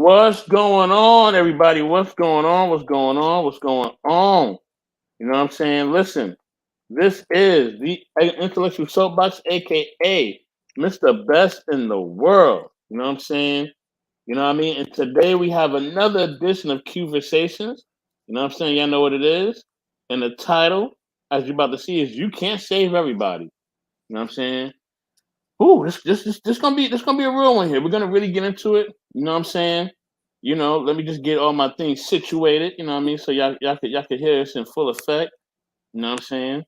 What's going on, everybody? What's going on? What's going on? What's going on? You know what I'm saying? Listen, this is the Intellectual Soapbox, aka Mr. Best in the World. You know what I'm saying? You know what I mean? And today we have another edition of Conversations. You know what I'm saying? Y'all know what it is. And the title, as you're about to see, is "You Can't Save Everybody." You know what I'm saying? Ooh, this gonna be a real one here. We're gonna really get into it. You know what I'm saying? Let me just get all my things situated. You know what I mean? So y'all could hear us in full effect. You know what I'm saying?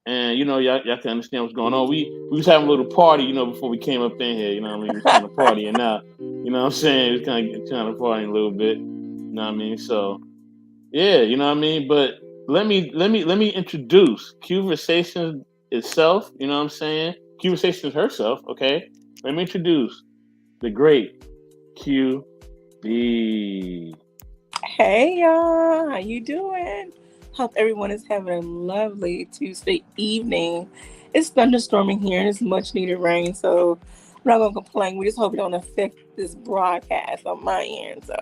And y'all can understand what's going on. We was having a little party, before we came up in here. You know what I mean? We was kind of partying now. You know what I'm saying? We was kind of partying a little bit. You know what I mean? So yeah, you know what I mean. But let me introduce Conversations itself. You know what I'm saying? Conversations herself. Okay. Let me introduce the great QB. Hey y'all, how you doing? Hope everyone is having a lovely Tuesday evening. It's thunderstorming here and it's much needed rain, so I'm not gonna complain. We just hope it don't affect this broadcast on my end. So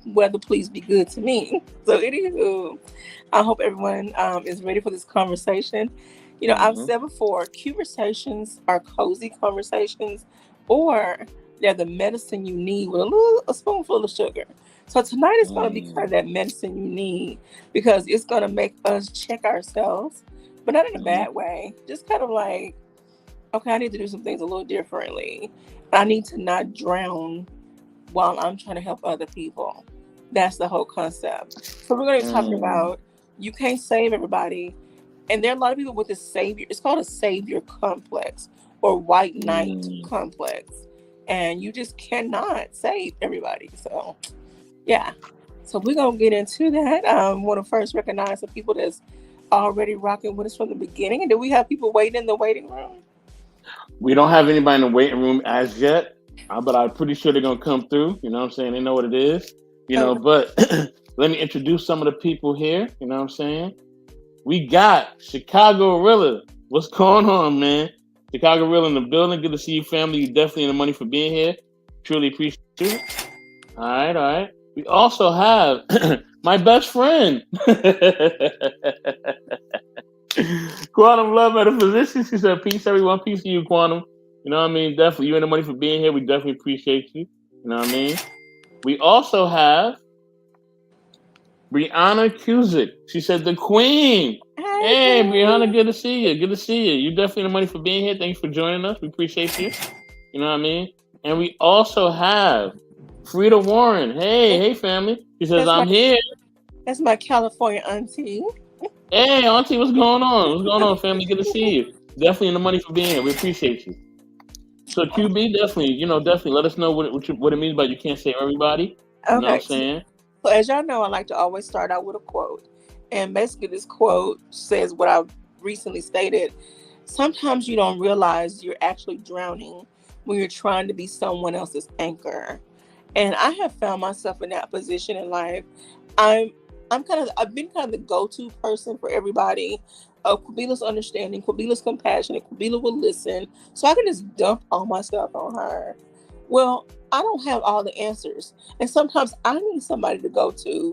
weather please be good to me. So anywho, I hope everyone is ready for this conversation. I've Mm-hmm. said before, conversations are cozy conversations, or they're the medicine you need with a spoonful of sugar. So tonight is going to be kind of Mm-hmm. that medicine you need because it's going to make us check ourselves, but not in a Mm-hmm. bad way. Just kind of like, okay, I need to do some things a little differently. I need to not drown while I'm trying to help other people. That's the whole concept. So we're going to be talking about you can't save everybody. And there are a lot of people with this savior. It's called a savior complex or white knight Mm-hmm. complex. And you just cannot save everybody. So yeah. So we're gonna get into that. Want to first recognize the people that's already rocking with us from the beginning, and do we have people waiting in the waiting room? We don't have anybody in the waiting room as yet, but I'm pretty sure they're gonna come through. You know what I'm saying? They know what it is. Okay. But let me introduce some of the people here. You know what I'm saying? We got Chicago Gorilla. What's going on, man? Chicago Gorilla in the building. Good to see you, family. You definitely in the money for being here. Truly appreciate you. All right, all right. We also have my best friend, Quantum Love Metaphysician. She said, "Peace, everyone. Peace to you, Quantum." You know what I mean? Definitely, you in the money for being here. We definitely appreciate you. You know what I mean? We also have Brianna Cusick. She said, "The Queen." Hey, Hey, Brianna, Queen. good to see you. Good to see you. You definitely in the money for being here. Thanks for joining us. We appreciate you. You know what I mean? And we also have Frida Warren. Hey, That- hey, family. She says, That's my "I'm here." that's my California auntie. Hey, Auntie, what's going on? What's going on, family? Good to see you. Definitely in the money for being here. We appreciate you. So QB, definitely, definitely let us know what it means by you can't save everybody. You know what I'm Okay. saying? So as y'all know, I like to always start out with a quote, and basically this quote says what I recently stated. Sometimes you don't realize you're actually drowning when you're trying to be someone else's anchor. And I have found myself in that position in life. I'm I've been kind of the go-to person for everybody. Quabila's understanding, Quabila's compassionate, Quabila will listen. So I can just dump all my stuff on her. Well, I don't have all the answers. And sometimes I need somebody to go to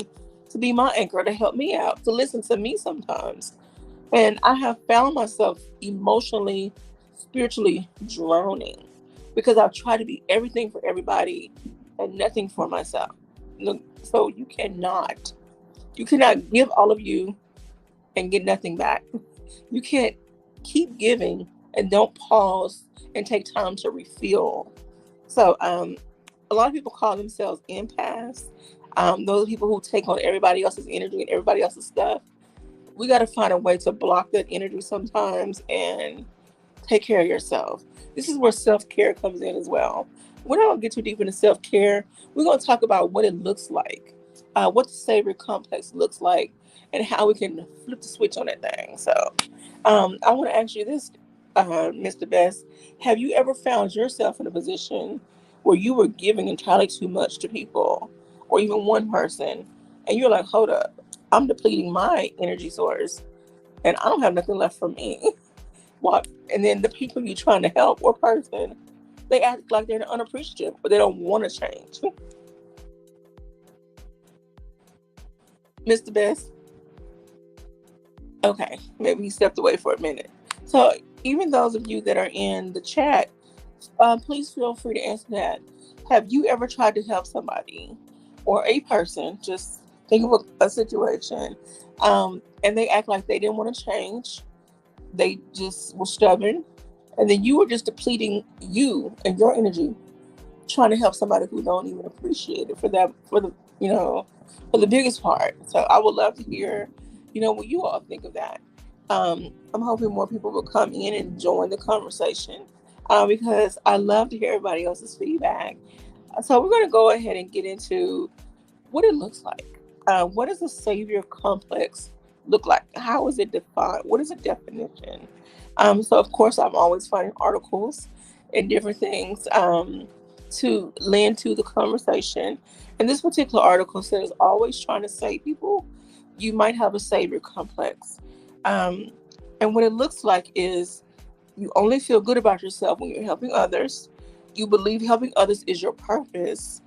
be my anchor, to help me out, to listen to me sometimes. And I have found myself emotionally, spiritually drowning because I've tried to be everything for everybody and nothing for myself. So you cannot give all of you and get nothing back. You can't keep giving and don't pause and take time to refill. So, a lot of people call themselves empaths. Those people who take on everybody else's energy and everybody else's stuff. We got to find a way to block that energy sometimes and take care of yourself. This is where self care comes in as well. We're not going to get too deep into self care. We're going to talk about what it looks like, what the Savior Complex looks like, and how we can flip the switch on that thing. So, I want to ask you this, Mr. Best. Have you ever found yourself in a position where you were giving entirely too much to people, or even one person, and you're like, hold up, I'm depleting my energy source, and I don't have nothing left for me? What? And then the people you're trying to help or person, they act like they're unappreciative, but they don't want to change. Mr. Best? Okay, maybe he stepped away for a minute. So even those of you that are in the chat, please feel free to answer that. Have you ever tried to help somebody or a person? Just think of a situation, and they act like they didn't want to change. They just were stubborn, and then you were just depleting you and your energy trying to help somebody who don't even appreciate it for that for the you know for the biggest part. So I would love to hear, what you all think of that. I'm hoping more people will come in and join the conversation, because I love to hear everybody else's feedback. So we're going to go ahead and get into what it looks like. What does a savior complex look like? How is it defined? What is a definition? So, of course, I'm always finding articles and different things to lend to the conversation. And this particular article says, always trying to save people, you might have a savior complex. Um, and what it looks like is you only feel good about yourself when you're helping others. You believe helping others is your purpose.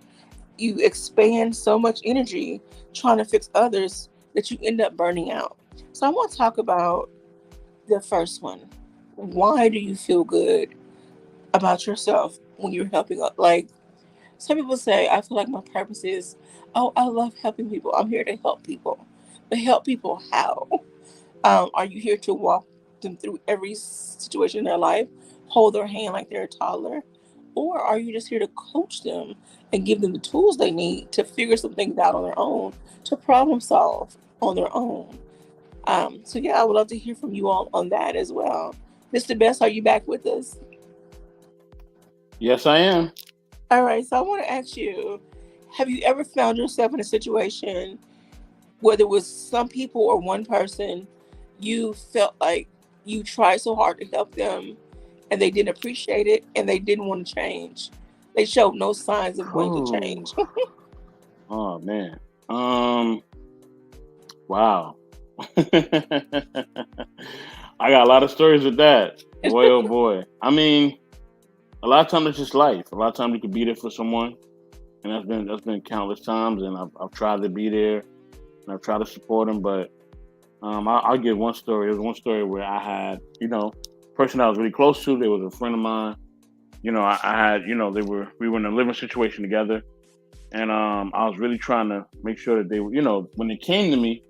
You expand so much energy trying to fix others that you end up burning out. So I want to talk about the first one. Why do you feel good about yourself when you're helping? Like some people say, I feel like my purpose is, oh, I love helping people. I'm here to help people. But help people how? Are you here to walk them through every situation in their life, hold their hand like they're a toddler? Or are you just here to coach them and give them the tools they need to figure some things out on their own, to problem solve on their own? So, yeah, I would love to hear from you all on that as well. Mr. Best, are you back with us? Yes, I am. All right, so I want to ask you, have you ever found yourself in a situation, whether it was some people or one person, you felt like you tried so hard to help them and they didn't appreciate it and they didn't want to change? They showed no signs of wanting to Whew. change. Oh man. Wow. I got a lot of stories with that. Boy, oh boy. I mean, a lot of times it's just life. A lot of times you could be there for someone, and that's been countless times, and I've tried to be there, and I've tried to support them. But I'll give one story. There was one story where I had, a person I was really close to. They was a friend of mine. I had, we were in a living situation together, and I was really trying to make sure that they were, when they came to me,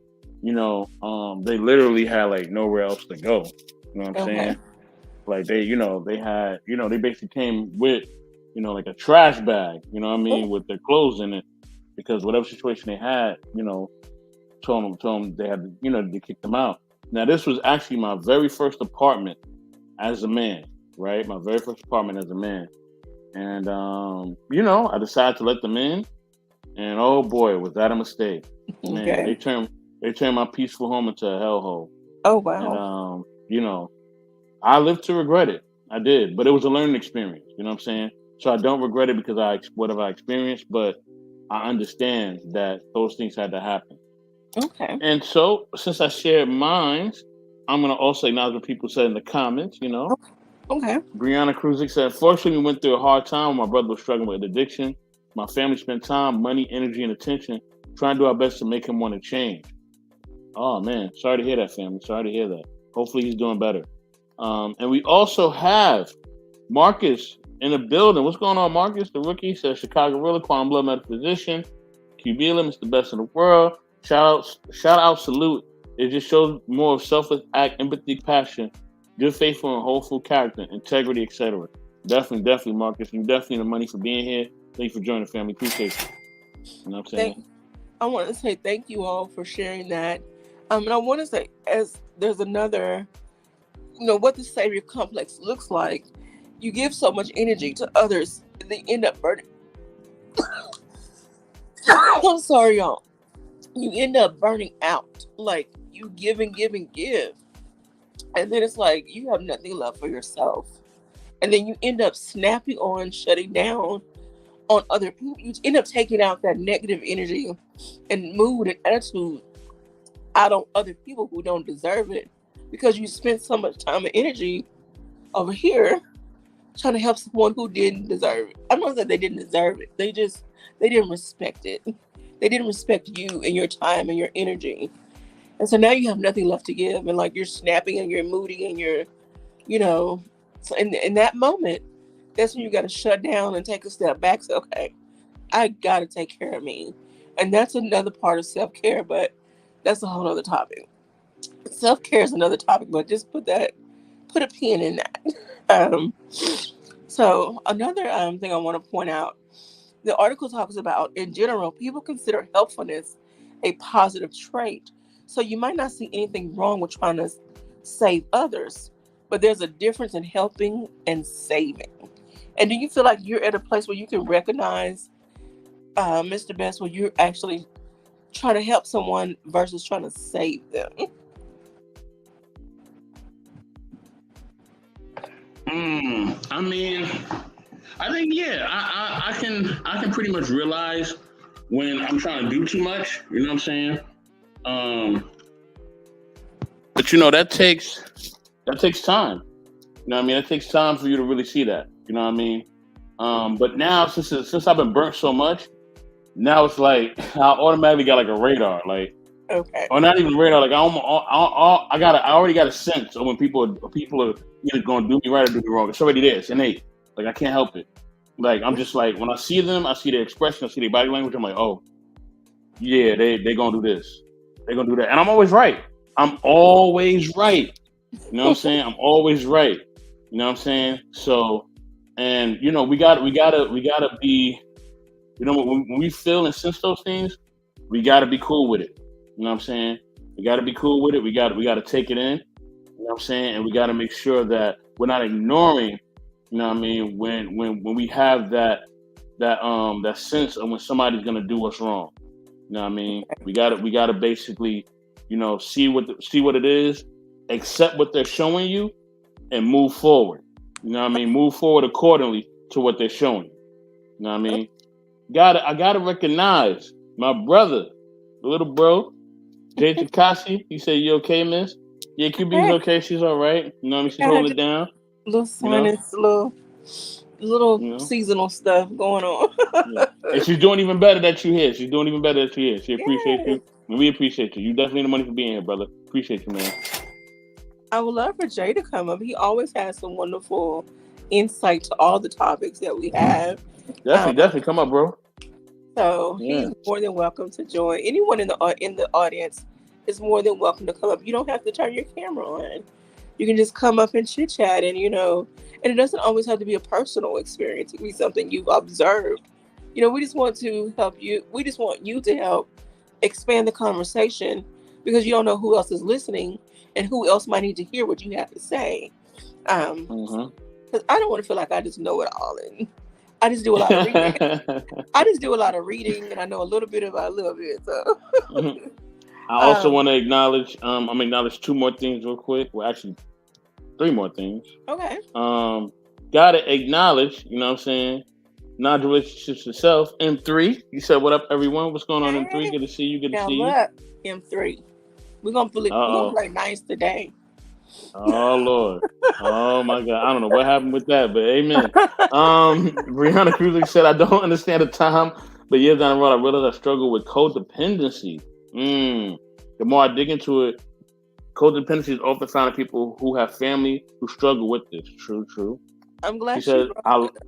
they literally had like nowhere else to go. You know what I'm Okay. saying? Like they had, they basically came with, like a trash bag. You know what I Oh, mean, with their clothes in it, because whatever situation they had, told them they had to, to kick them out. Now this was actually my very first apartment as a man, right? My very first apartment as a man, and I decided to let them in, and oh boy, was that a mistake, man! okay. They turned my peaceful home into a hellhole, Oh, and wow. I lived to regret it. I did, but it was a learning experience. You know what I'm saying? So I don't regret it because whatever I experienced, but I understand that those things had to happen. Okay. And so, since I shared mine, I'm gonna also acknowledge what people said in the comments. Okay. Brianna Kruzik said, "Fortunately, we went through a hard time when my brother was struggling with addiction. My family spent time, money, energy, and attention trying to do our best to make him want to change." Oh man, sorry to hear that, family. Sorry to hear that. Hopefully, he's doing better. And we also have Marcus in the building. What's going on, Marcus? The rookie says Chicago Gorilla, Quantum Blood Metaphysician, QBLM is the best in the world. Shout out, salute. It just shows more of selfless act, empathy, passion, good, faithful, and hopeful character, integrity, etc. Definitely, definitely, Marcus. You definitely the money for being here. Thank you for joining the family. Appreciate you. You know what I'm saying? Thank. I want to say thank you all for sharing that. And I want to say, as there's another, what the savior complex looks like. You give so much energy to others, and they end up burning. I'm sorry, y'all. You end up burning out. Like you give and give and give, and then it's like you have nothing left for yourself, and then you end up snapping on, shutting down on other people. You end up taking out that negative energy and mood and attitude out on other people who don't deserve it, because you spent so much time and energy over here trying to help someone who didn't deserve it. I'm not saying they didn't deserve it. They didn't respect it. They didn't respect you and your time and your energy. And so now you have nothing left to give, and like you're snapping and you're moody and you're, you know, so in that moment, that's when you got to shut down and take a step back. Say, okay, I got to take care of me. And that's another part of self care, but that's a whole other topic. Self care is another topic, but just put a pin in that. Um, so another thing I want to point out, the article talks about in general, people consider helpfulness a positive trait. So you might not see anything wrong with trying to save others, but there's a difference in helping and saving. And do you feel like you're at a place where you can recognize, Mr. Best, where you're actually trying to help someone versus trying to save them? I mean, I think yeah, I can pretty much realize when I'm trying to do too much. You know what I'm saying? But that takes time. You know what I mean? It takes time for you to really see that. You know what I mean? But now since I've been burnt so much, now it's like I automatically got like a radar, like Okay. or not even radar. Like I already got a sense of when people are either going to do me right or do me wrong. It's already there. It's innate. Like I can't help it. Like I'm just like when I see them, I see their expression, I see their body language. I'm like, oh yeah, they gonna do this, they gonna do that, and I'm always right. I'm always right. You know what I'm saying? I'm always right. You know what I'm saying? So, and we gotta be. You know, when we feel and sense those things, we gotta be cool with it. You know what I'm saying? We gotta be cool with it. We gotta take it in. You know what I'm saying? And we gotta make sure that we're not ignoring. You know what I mean? When we have that sense of when somebody's gonna do us wrong. You know what I mean? We gotta basically, see what it is, accept what they're showing you, and move forward. You know what I mean? Move forward accordingly to what they're showing you. You know what I mean? I gotta recognize my brother, the little bro, Jay Takashi. He said, "You okay, miss?" Yeah, QB's Hey, okay. She's all right. You know what I mean? She's yeah, holding it just down. little You know, sinus, little you know. seasonal stuff going on. Yeah. And she's doing even better that you're here. She's doing even better that you're here. She appreciates Yes. you, and we appreciate you. You definitely the money for being here, brother. Appreciate you, man. I would love for Jay to come up. He always has some wonderful insight to all the topics that we have. Definitely, Um, definitely come up, bro. so he's Yeah. more than welcome to join. Anyone in the audience is more than welcome to come up. You don't have to turn your camera on. You can just come up and chit chat, and and it doesn't always have to be a personal experience. It can be something you've observed. We just want to help you. We just want you to help expand the conversation because you don't know who else is listening and who else might need to hear what you have to say. Um, Hmm. because I don't want to feel like I just know it all, and I just do a lot of reading. I just do a lot of reading, and I know a little bit about a little bit. So, I also um, want to acknowledge. I'm gonna acknowledge two more things real quick. Well, actually, three more things. okay. Um, Gotta acknowledge. You know what I'm saying? Not relationships itself. M3. You said what up, everyone? What's going on, M3? Hey, Good to see you. Good to now see you. look, M3. Uh We're gonna oh. play nice today. Oh Lord. Oh my God. I don't know what happened with that, but amen. Brianna Cruiser said, I don't understand the time, but years down the road, I realized I struggle with codependency. The more I dig into it, codependency is often found in people who have family who struggle with this. True, true. I'm She glad she said, brought I it up.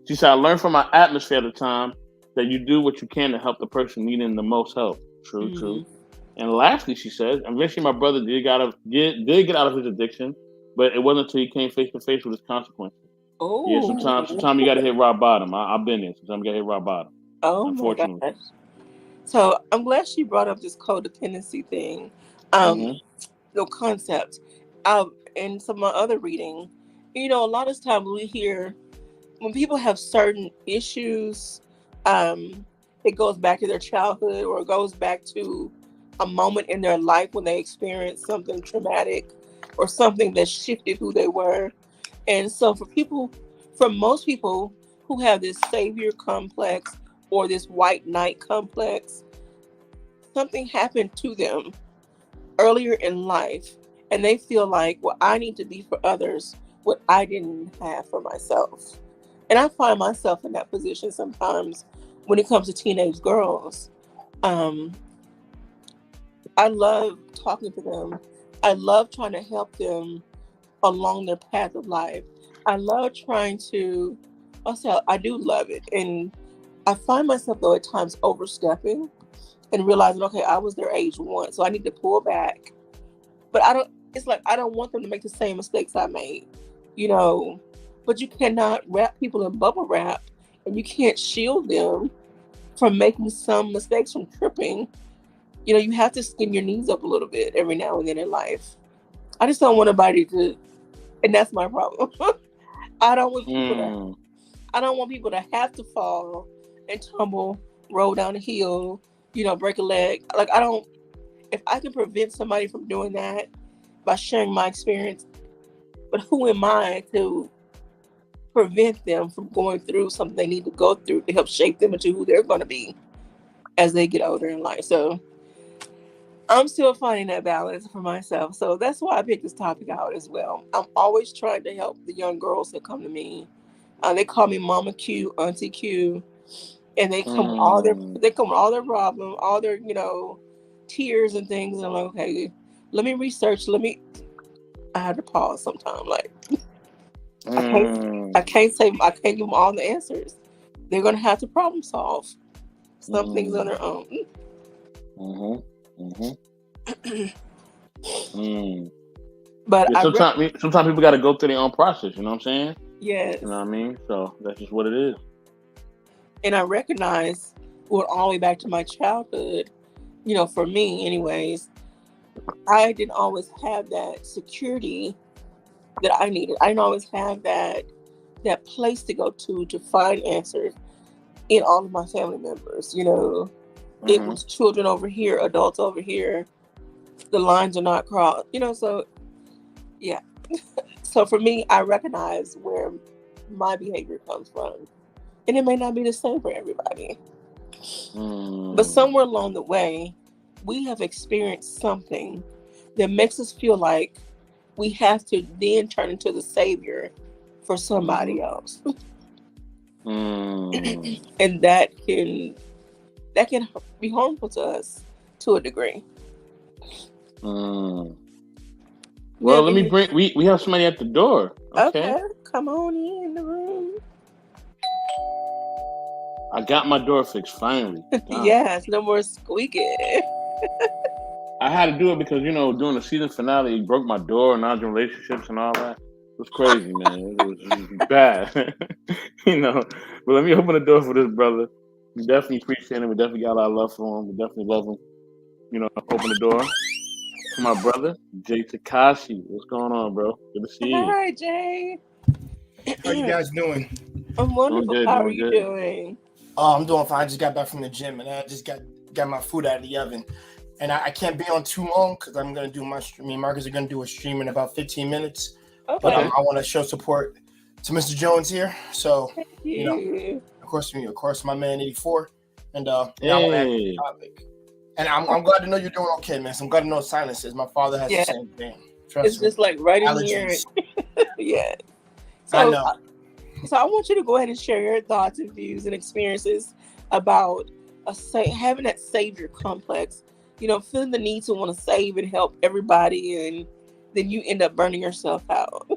she said, I learned from my atmosphere at the time that you do what you can to help the person needing the most help. True, true. Hmm. And lastly, she says, eventually my brother did get out of his addiction, but it wasn't until he came face to face with his consequences. Yeah, Oh, sometimes you gotta hit rock bottom. I've been there. Sometimes you gotta hit rock bottom. oh my Unfortunately. gosh. So I'm glad she brought up this codependency thing. Um, Hmm. no concept. In some of my other reading, a lot of times we hear when people have certain issues, um, it goes back to their childhood or it goes back to a moment in their life when they experienced something traumatic or something that shifted who they were. And so for most people who have this savior complex or this white knight complex, something happened to them earlier in life and they feel like, well, I need to be for others what I didn't have for myself. And I find myself in that position sometimes when it comes to teenage girls. Um, I love talking to them. I love trying to help them along their path of life. I love trying to, also, I do love it. And I find myself, though, at times overstepping and realizing, okay, I was their age once, so I need to pull back. But it's like, I don't want them to make the same mistakes I made, you know. But you cannot wrap people in bubble wrap, and you can't shield them from making some mistakes, from tripping. You know, you have to skin your knees up a little bit every now and then in life. I just don't want anybody to, and that's my problem. I don't want people to. I don't want people to have to fall and tumble, roll down a hill, you know, break a leg. Like, I don't. If I can prevent somebody from doing that by sharing my experience, but who am I to prevent them from going through something they need to go through to help shape them into who they're going to be as they get older in life? So I'm still finding that balance for myself. So that's why I picked this topic out as well. I'm always trying to help the young girls that come to me. They call me Mama Q, Auntie Q, and they come with all their problems, all their, you know, tears and things. And I'm like, okay, let me research. I have to pause sometimes. Like, I can't give them all the answers. They're gonna have to problem solve some things on their own. But yeah, sometimes people got to go through their own process. You know what I'm saying? Yes. You know what I mean? So that's just what it is. And I recognize, well, all the way back to my childhood, you know, for me anyways, I didn't always have that security that I needed. I didn't always have that place to go to find answers in all of my family members. You know, it was children over here, adults over here. The lines are not crossed. You know, so yeah. So for me, I recognize where my behavior comes from. And it may not be the same for everybody. But somewhere along the way, we have experienced something that makes us feel like we have to then turn into the savior for somebody else. And that can be harmful to us to a degree. Well, let me bring. We have somebody at the door. Okay, come on in the room. I got my door fixed finally. Yes, no more squeaking. I had to do it because, you know, during the season finale, it broke my door and all the relationships and all that. It was crazy, man. It was bad, you know. But let me open the door for this brother. We definitely appreciate him. We definitely got a lot of love for him. We definitely love him. You know, open the door for my brother, Jay Takashi. What's going on, bro? Good to see you. Hi, Jay. How you guys doing? I'm wonderful. How are you doing? Oh, I'm doing fine. I just got back from the gym and I just got my food out of the oven. And I can't be on too long because I'm going to do my stream. Me and Marcus are going to do a stream in about 15 minutes. Okay. But I want to show support to Mr. Jones here. So, you know, of course, my man 84. And I want to add the topic. And I'm glad to know you're doing okay, man. So I'm glad to know silences. My father has the same thing. Trust me. Just like right in here. Yeah. So, I know. So I want you to go ahead and share your thoughts and views and experiences about having that savior complex. You know, feeling the need to want to save and help everybody, and then you end up burning yourself out.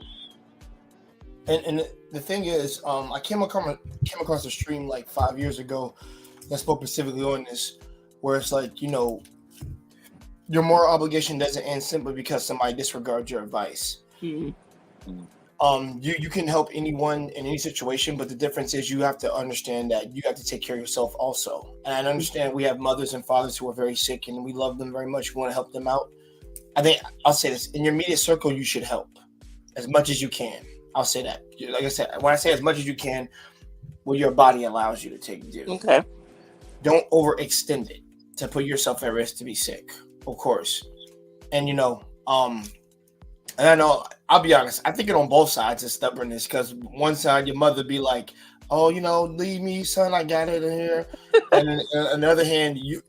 And the thing is, I came across a stream like 5 years ago that spoke specifically on this, where it's like, you know, your moral obligation doesn't end simply because somebody disregards your advice. You can help anyone in any situation, but the difference is you have to understand that you have to take care of yourself also. And I understand we have mothers and fathers who are very sick and we love them very much. We want to help them out. I think I'll say this, in your immediate circle, you should help as much as you can. I'll say that. Like I said, when I say as much as you can, what your body allows you to do. Okay. Don't overextend it to put yourself at risk to be sick, of course. And, you know, and I know, I'll be honest, I think it on both sides is stubbornness, because one side, your mother be like, oh, you know, leave me, son, I got it in here. And then on the other hand, you'll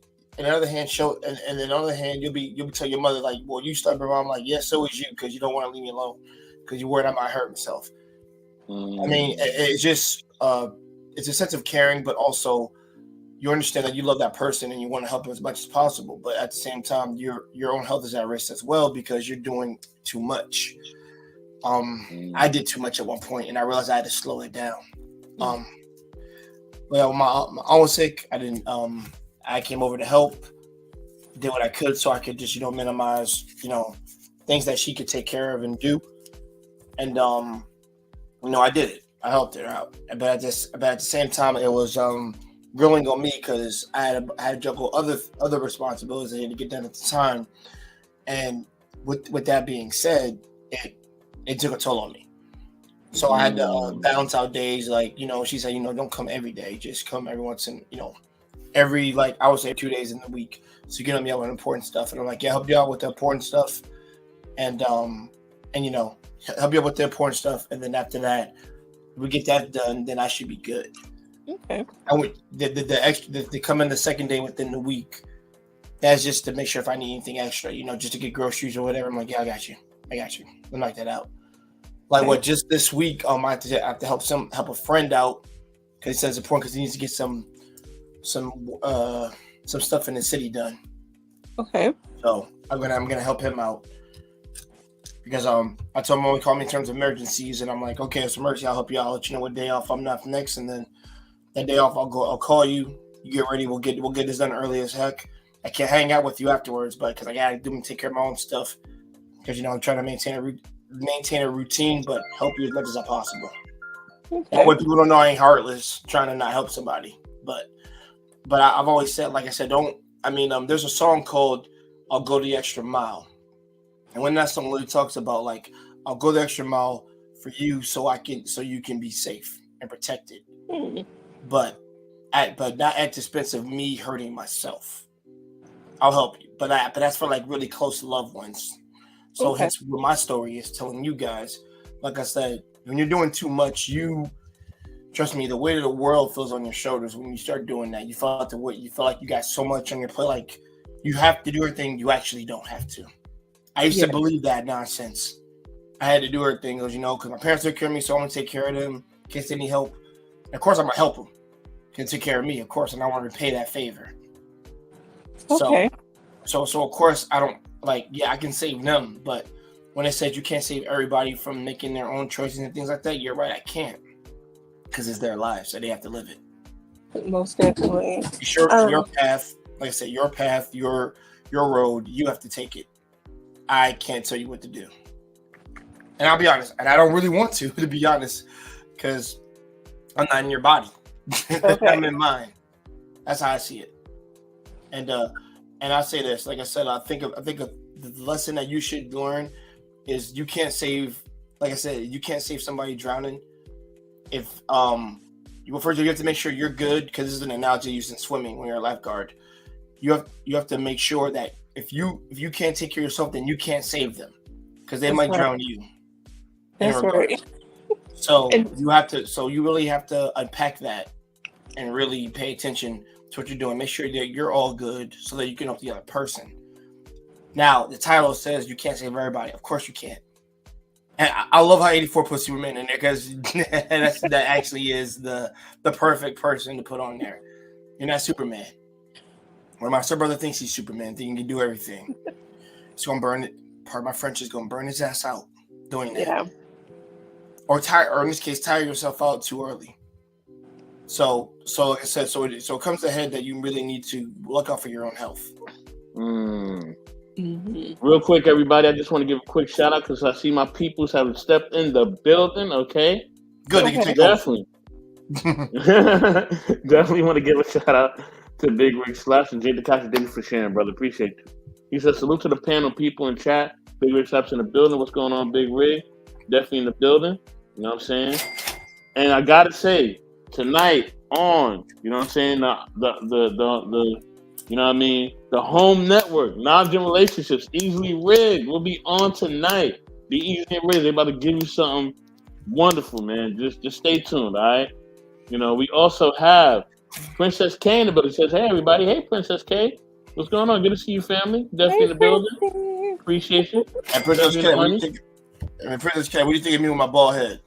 tell your mother, like, well, you stubborn, mom. Like, yeah, so is you, because you don't want to leave me alone, because you're worried I might hurt myself. I mean, it's just, it's a sense of caring, but also you understand that you love that person and you want to help them as much as possible, but at the same time, your own health is at risk as well because you're doing too much. I did too much at one point, and I realized I had to slow it down. Well, my I was sick. I didn't. I came over to help, did what I could so I could just minimize things that she could take care of and do, and I did it. I helped her out, but at the same time, it was grilling on me because I had to juggle other responsibilities I had to get done at the time, and with that being said, it took a toll on me. So I had to balance out days. Like, she said, don't come every day. Just come every once in, every, like, I would say 2 days in the week. So you get me out with important stuff. And I'm like, yeah, help you out with the important stuff. And help you out with the important stuff. And then after that, we get that done, then I should be good. Okay. I would, the extra, they come in the second day within the week. That's just to make sure if I need anything extra, just to get groceries or whatever. I'm like, yeah, I got you. I'll knock that out. Like just this week, I have to help a friend out because he says it's important because he needs to get some stuff in the city done. Okay. So I'm gonna help him out because I told him only call me in terms of emergencies, and I'm like, okay, it's an emergency, I'll help you out. I'll let you know what day off I'm not next, and then that day off I'll call you. You get ready. We'll get this done early as heck. I can't hang out with you afterwards, but because I gotta take care of my own stuff because I'm trying to maintain a routine, but help you as much as I possible. Okay. What people don't know, I ain't heartless, trying to not help somebody. But I've always said, like I said, there's a song called "I'll Go the Extra Mile," and when that song really talks about like I'll go the extra mile for you, so you can be safe and protected, but not at the expense of me hurting myself. I'll help you, but that's for like really close loved ones. So hence what my story is telling you guys. Like I said, when you're doing too much, trust me, the weight of the world feels on your shoulders when you start doing that. You feel like you got so much on your plate, like you have to do everything. You actually don't have to. I used to believe that nonsense. I had to do everything because my parents took care of me, so I'm gonna take care of them in case they need help. And of course, I'm gonna help them. Can take care of me, of course, and I want to repay that favor. Okay. So of course I don't. I can save them, but when I said you can't save everybody from making their own choices and things like that, you're right, I can't. Because it's their lives, so they have to live it. Most definitely. Your path, like I said, your path, your road, you have to take it. I can't tell you what to do. And I'll be honest, and I don't really want to be honest, because I'm not in your body. Okay. I'm in mine. That's how I see it. And I say this, like I said, I think the lesson that you should learn is you can't save, like I said, you can't save somebody drowning. If first you have to make sure you're good, because this is an analogy used in swimming when you're a lifeguard. You have to make sure that if you can't take care of yourself, then you can't save them, because they might drown you. That's right. So you really have to unpack that and really pay attention to what you're doing. Make sure that you're all good so that you can help the other person. Now, the title says you can't save everybody. Of course you can't. And I love how 84 put Superman in there, because that actually is the perfect person to put on there. You're not Superman. Where my stepbrother thinks he's Superman, thinking he can do everything. He's going to burn it. Part of my French is going to burn his ass out doing that. Yeah. Or in this case, tire yourself out too early. So like I said, so it comes to head that you really need to look out for your own health. Real quick, everybody, I just want to give a quick shout out because I see my peoples have stepped in the building. Okay, good. Okay. Definitely want to give a shout out to Big Rig Slaps and Jay Takashi. Thank you for sharing, brother. Appreciate you. He says salute to the panel people in chat. Big Rig Slaps in the building. What's going on, Big Rig? Definitely in the building. You know what I'm saying? And I gotta say, tonight on, you know what I'm saying, the you know what I mean, the home network, non-gym relationships, easily rigged, will be on tonight. Be easily rigged. They're about to give you something wonderful, man. Just stay tuned, all right? You know, we also have Princess K in the building. Says, hey everybody, hey Princess K, what's going on? Good to see you, family. Definitely in the building. Appreciate you. And Princess K, what do you think of me with my bald head?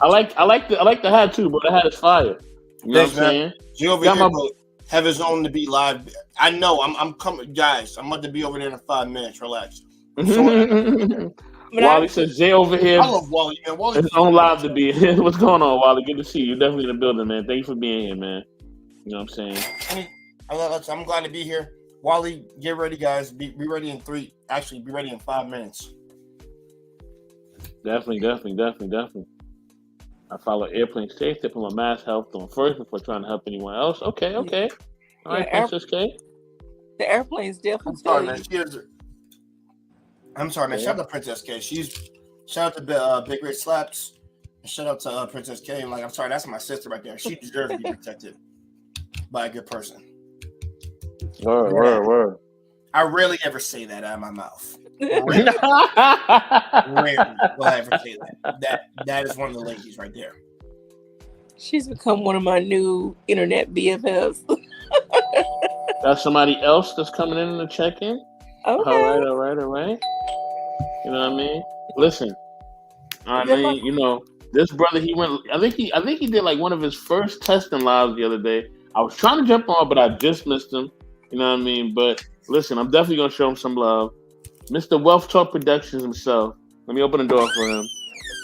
I like the hat too, but the hat is fire. You know Thanks, what I'm man. saying? He over Got here my- will have his own to be live. I know. I'm coming, guys. I'm about to be over there in 5 minutes. Relax. But Wally says Jay over here. I love Wally, man. Wally It's on live to be. What's going on, Wally? Good to see you. You're definitely in the building, man. Thank you for being here, man. You know what I'm saying? I'm glad to be here. Wally, get ready, guys. Be ready in 3. Actually, be ready in 5 minutes. Definitely. I follow airplane safety, put my mask health on first before trying to help anyone else. Okay. All right, Yeah, Princess K. the airplane's definitely. I'm sorry, man. I'm sorry, man. Shout out to Princess K. Shout out to Big Red Slaps. And shout out to Princess K. Like, I'm sorry, that's my sister right there. She deserves to be protected by a good person. Word. I rarely ever say that out of my mouth. Rarely will I ever say that. That is one of the ladies right there. She's become one of my new internet BFFs. That's somebody else that's coming in to check in. Okay. All right. You know what I mean? Listen, I mean, you know, this brother, he went. I think he did like one of his first testing lives the other day. I was trying to jump on, but I just missed him. You know what I mean? But listen, I'm definitely gonna show him some love. Mr. Wealth Talk Productions himself. Let me open the door for him.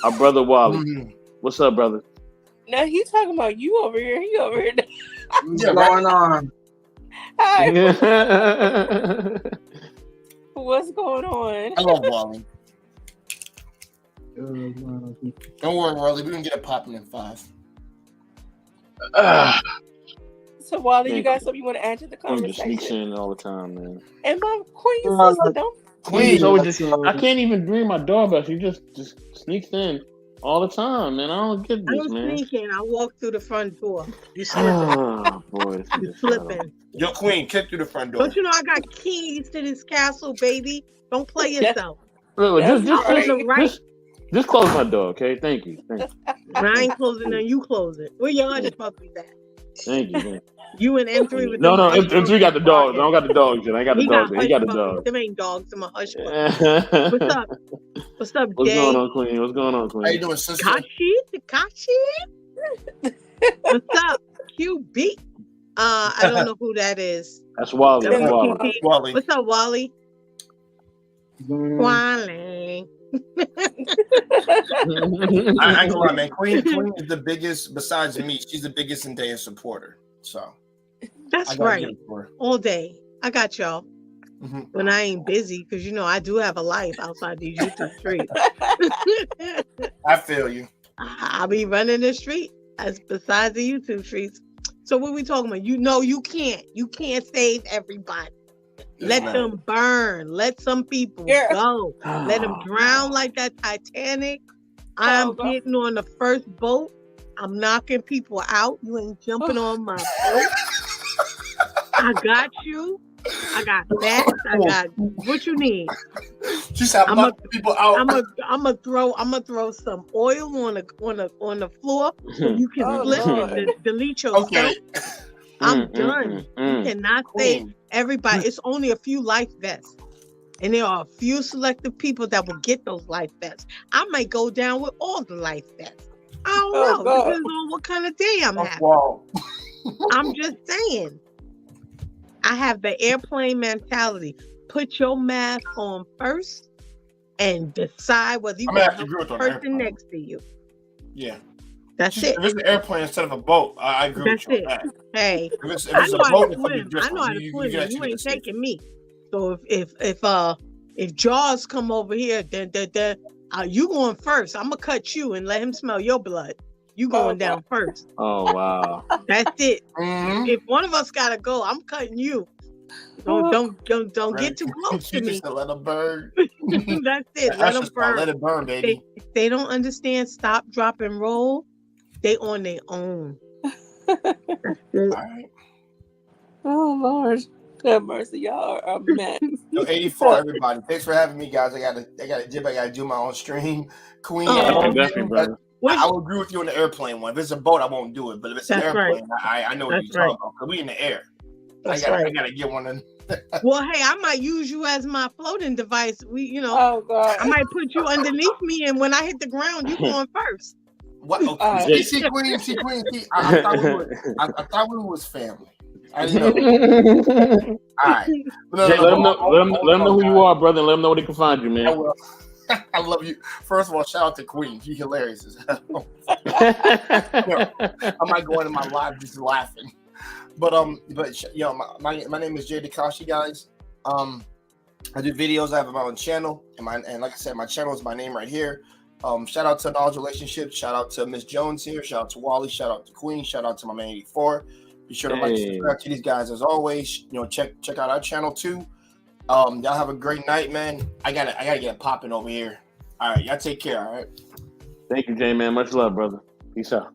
Our brother Wally. Mm-hmm. What's up, brother? Now he's talking about you over here. He over here. What's going on? Hi. What's going on? I love Wally. Don't worry, Wally. We're gonna get it popping in 5. So Wally, you Thank got you. something you want to add to the Queen just sneaks conversation? in all the time, man. And my queen sister, don't. Queen's Yeah, always that's just, all. I can't even ring my doorbell. She just sneaks in all the time, man. I don't get I this, don't man. sneak in. I walk through the front door. You slipping. Oh, boy. You slipping. Yo, Queen, kick through the front door. Don't you know I got keys to this castle, baby? Don't play yourself. Look, That's just, right. On the right. just close my door, okay? Thank you. And I ain't closing it. You close it. Where your other puppy at? Thank you. You and M3 with No, them hush M3 got the puppies dogs. I barking. don't got the dogs yet. I ain't got the He dogs yet. He got the hush dogs. puppies. Them ain't dogs. Them a hush puppy. What's up? What's up, What's Jay? going on, Queen? What's going on, How you Queen? doing, sister? Takashi? What's up? QB? I don't know who that is. That's Wally. That That's was Wally. QB. Wally. What's up, Wally? What's going on? Wally. I ain't gonna lie, man. Queen is the biggest, besides me, she's the biggest Zendaya supporter. So That's I gotta right. give it to her. All day. I got y'all. Mhm. When I ain't busy, because you know I do have a life outside these YouTube streets. I feel you. I'll be running the street as besides the YouTube streets. So what we talking about? You know you can't save everybody. Let Yes, them burn. Let some people Yeah. go. Let them drown like that Titanic. I'm God. getting on the first boat. I'm knocking people out. You ain't jumping on my boat. I got you. I got that. I got what you need. She said, "I'm I'ma- knocking people out." I'm gonna throw some oil on the floor so you can Oh, flip Lord. and delete yourself. Okay. I'm done. You cannot save Queen. everybody. It's only a few life vests. And there are a few selective people that will get those life vests. I might go down with all the life vests. I don't Oh, know. God. Depends on what kind of day I'm Off having. wall. I'm just saying. I have the airplane mentality. Put your mask on first and decide whether you I'm want gonna to have to help agree the with on person airplane. next to you. Yeah. That's If it. it's an airplane instead of a boat, I agree That's with you on it. that. Hey, If it's I a know how boat, to it's something swim. I different. know how to swim, can and actually you get ain't the safety. taking me. So if Jaws come over here, then you going first. I'm gonna cut you and let him smell your blood. You going down first. Oh, wow. That's it. Mhm. If one of us gotta go, I'm cutting you. Don't get too close She to me. just said, "Let them burn." That's it. Let That's them just about, let burn. it burn, baby. If they don't understand stop, drop, and roll, they on their own. All right. Oh Lord, have mercy, y'all are a mess. Yo, 84, everybody. Thanks for having me, guys. I gotta dip. I gotta do my own stream. Queen, Oh. Definitely, brother. I will agree with you on the airplane one. If it's a boat, I won't do it. But if it's an That's right. airplane, I know what That's you're talking right. about. Because we in the air. That's I right. gotta get one. Well, hey, I might use you as my floating device. Oh God. I might put you underneath me, and when I hit the ground, you going first. What? Okay. See, Queen. See, I thought we was family. I didn't know. All right. Let them know who you are, brother. And let them know where they can find you, man. I will. I love you. First of all, shout out to Queen. She's hilarious as hell. I might go into my live just laughing. But my name is Jay Tekashi, guys. I do videos. I have my own channel, and like I said, my channel is my name right here. Shout out to Knowledge Relationships. Shout out to Miss Jones here. Shout out to Wally. Shout out to Queen. Shout out to my man 84. Be sure to like and subscribe to these guys as always. Check out our channel too. Y'all have a great night, man. I gotta get popping over here. All right, y'all take care. All right. Thank you, Jay, man. Much love, brother. Peace out.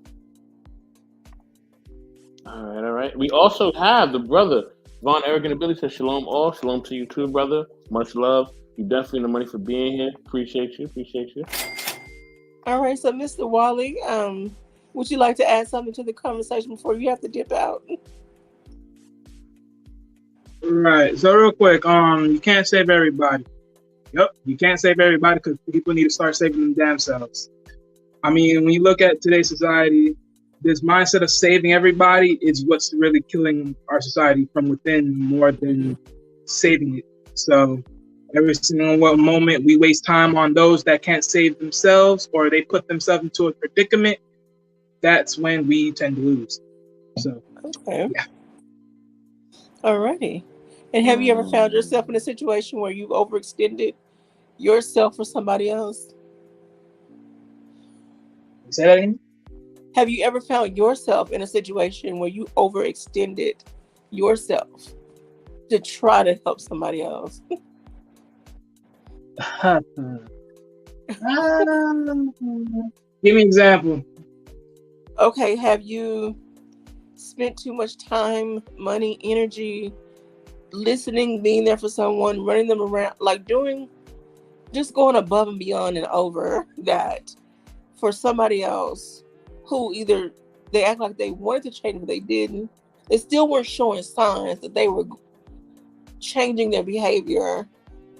All right. We also have the brother Von Eric and Billy says shalom all. Shalom to you too, brother. Much love. You definitely the money for being here. Appreciate you. All right, so Mr. Wally, would you like to add something to the conversation before you have to dip out? Right. So real quick, you can't save everybody. Yep, you can't save everybody because people need to start saving them damn selves. I mean, when you look at today's society, this mindset of saving everybody is what's really killing our society from within more than saving it. So every single moment we waste time on those that can't save themselves or they put themselves into a predicament, that's when we tend to lose. So, okay. Yeah. Alrighty. And have you ever found yourself in a situation where you've overextended yourself for somebody else? Say that again? Have you ever found yourself in a situation where you overextended yourself to try to help somebody else? Give me an example. Okay, have you spent too much time, money, energy, listening, being there for someone, running them around, like just going above and beyond and over that for somebody else who either they act like they wanted to change, but they didn't. They still weren't showing signs that they were changing their behavior,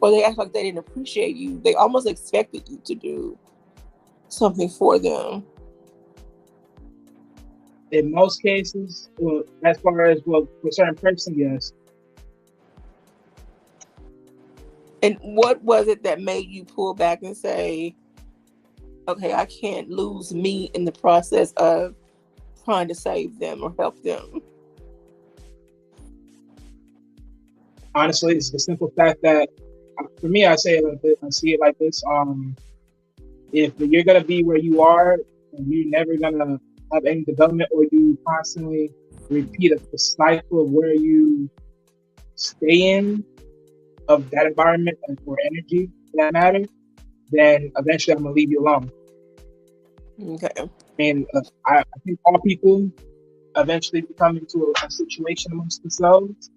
or they act like they didn't appreciate you. They almost expected you to do something for them. In most cases, well, as far as for a certain person, yes. And what was it that made you pull back and say, okay, I can't lose me in the process of trying to save them or help them? Honestly, it's the simple fact that, for me, I see it like this. If you're gonna be where you are and you're never gonna have any development, or you constantly repeat a cycle of where you stay in of that environment or energy for that matter, then eventually I'm gonna leave you alone. Okay. And I think all people eventually become into a situation amongst themselves,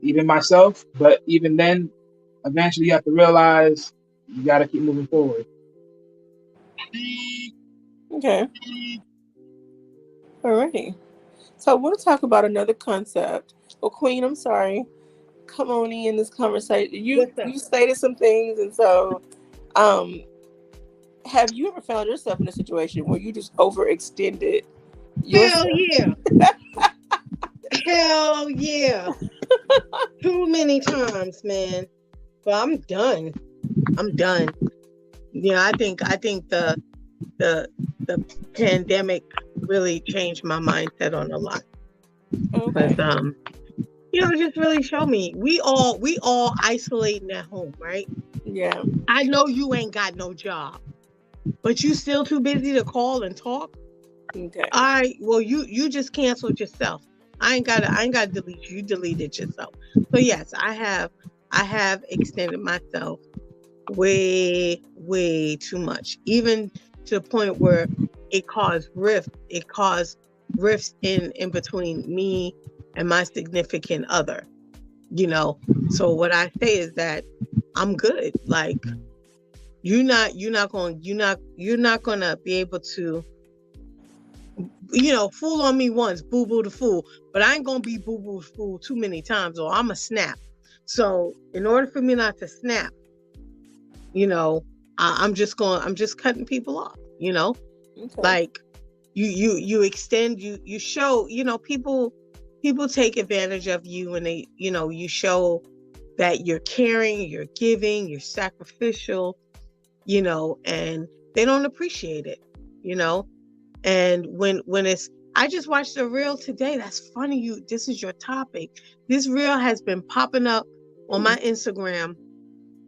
even myself. But even then, eventually you have to realize you got to keep moving forward. Okay. Alrighty. So I want to talk about another concept. Well, Queen, I'm sorry. Come on in this conversation. You stated some things, and so have you ever found yourself in a situation where you just overextended yourself? Hell yeah. Too many times, man. But I'm done. I think the pandemic really changed my mindset on a lot. Okay. But it just really showed me we all isolating at home, right? Yeah. I know you ain't got no job, but you still too busy to call and talk. Okay. All right. Well, you just canceled yourself. I ain't gotta delete you. You deleted yourself. So yes, I have extended myself way too much, even to the point where it caused rifts. It caused rifts in between me and my significant other. So what I say is that I'm good. Like you're not gonna be able to fool on me once, boo boo the fool. But I ain't gonna be boo boo the fool too many times, or I'm a snap. So in order for me not to snap, I'm just cutting people off. Okay. Like you extend, you show, people take advantage of you, and they, you show that you're caring, you're giving, you're sacrificial, and they don't appreciate it, and when it's, I just watched a reel today. That's funny. This is your topic. This reel has been popping up on my Instagram,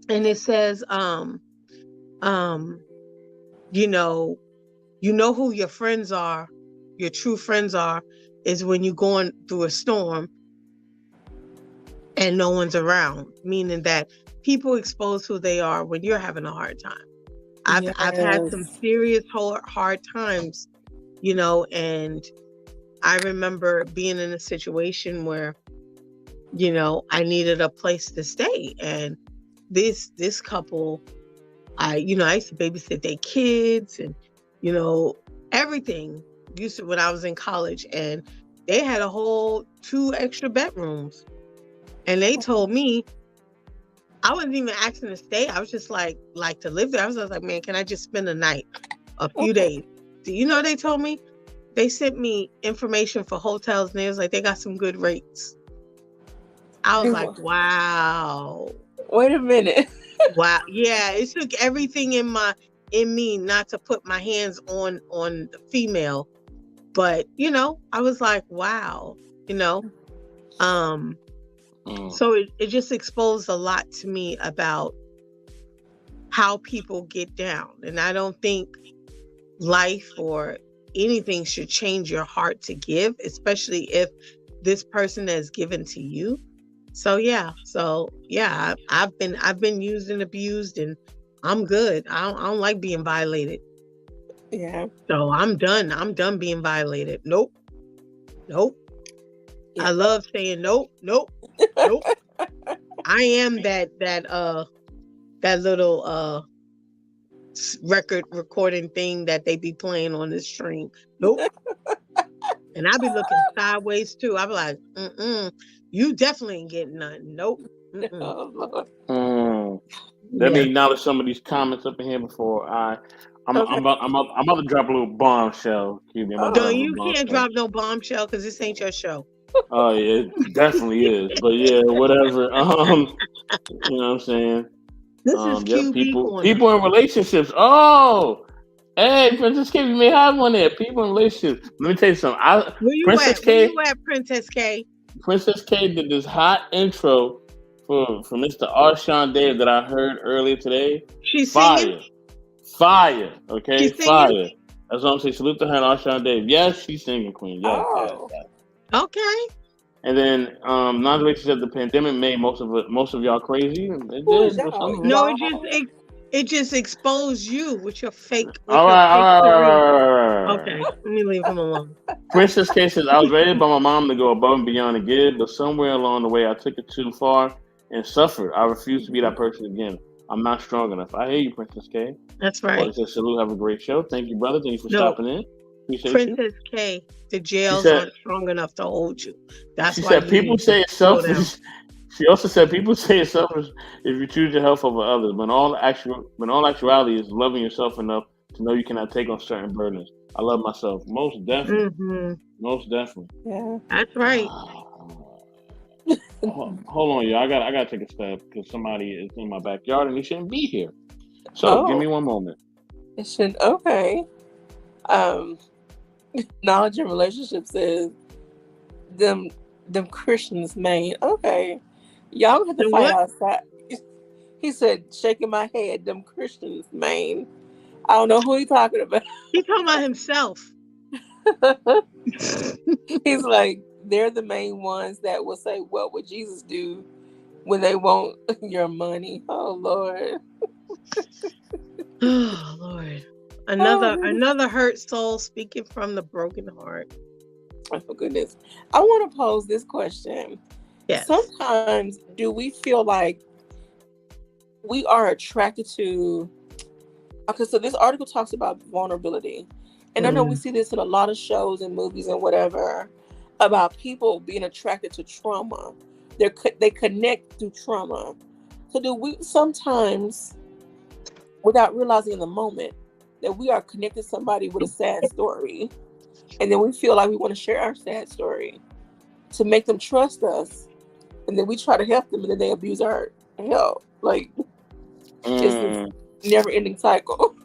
and it says, you know who your friends are, your true friends are, is when you're going through a storm and no one's around, meaning that people expose who they are when you're having a hard time. I've had some serious hard times, and I remember being in a situation where, I needed a place to stay, and this couple, I used to babysit their kids and, everything. Used to, when I was in college, and they had a whole 2 extra bedrooms, and they told me, I wasn't even asking to stay. I was just like to live there. I was like, man, can I just spend a night, a few days? Do you know what they told me? They sent me information for hotels, and they was like, they got some good rates. I was like, wow. Wait a minute. Wow. Yeah, it took everything in me not to put my hands on the female, but I was like, wow. So it just exposed a lot to me about how people get down. And I don't think life or anything should change your heart to give, especially if this person has given to you. So yeah, I've been used and abused, and I'm good. I don't like being violated. Yeah. So I'm done being violated. Nope. Yeah. I love saying nope. I am that little record recording thing that they be playing on the stream. Nope. And I be looking sideways too. I be like, you definitely ain't getting nothing. Nope. Oh, Lord. Let me acknowledge some of these comments up in here before I'm about to drop a little bombshell. No, you can't drop no bombshell because this ain't your show. Oh yeah, it definitely is. But yeah, whatever. You know what I'm saying? This is QB corner. People in relationships. Oh, hey, Princess K, you may have one there. People in relationships. Let me tell you something. Where you at, Princess K? Princess K did this hot intro for Mr. Arshawn Dave that I heard earlier today. She's fire. Fire. Okay, she's fire. That's what I'm saying. Salute to her and Arshawn Dave. Yes, she's singing, Queen. Yes, yes. Okay. And then non-racist said the pandemic made most of y'all crazy. It did. No, it just exposed you with your fake. All right. Okay, let me leave him alone. Princess K says, I was ready by my mom to go above and beyond and give, but somewhere along the way I took it too far and suffered. I refuse to be that person again. I'm not strong enough. I hear you, Princess K. That's right. Well, says, salute, have a great show. Thank you, brother. Thank you for stopping in. Appreciate Princess K, the jails aren't strong enough to hold you. That's she why said people say it's selfish. She also said people say it's selfish if you choose your health over others. But all actuality is loving yourself enough to know you cannot take on certain burdens. I love myself. Most definitely. Mm-hmm. Most definitely. Yeah. That's right. Hold on, y'all. I gotta take a step because somebody is in my backyard and they shouldn't be here. So give me one moment. It should. Okay. Knowledge and relationships is them Christians main. Okay. Y'all have to fight outside. He said, shaking my head, them Christians main. I don't know who he's talking about. He's talking about himself. He's like, they're the main ones that will say, what would Jesus do when they want your money? Oh, Lord. Oh, Lord. Another hurt soul speaking from the broken heart. Oh, for goodness. I want to pose this question. Yes. Sometimes do we feel like we are attracted to... Okay, so this article talks about vulnerability. And I know we see this in a lot of shows and movies and whatever about people being attracted to trauma. They connect through trauma. So do we sometimes, without realizing in the moment, that we are connected to somebody with a sad story, and then we feel like we want to share our sad story to make them trust us, and then we try to help them, and then they abuse our help. Like it's Mm. this never-ending cycle.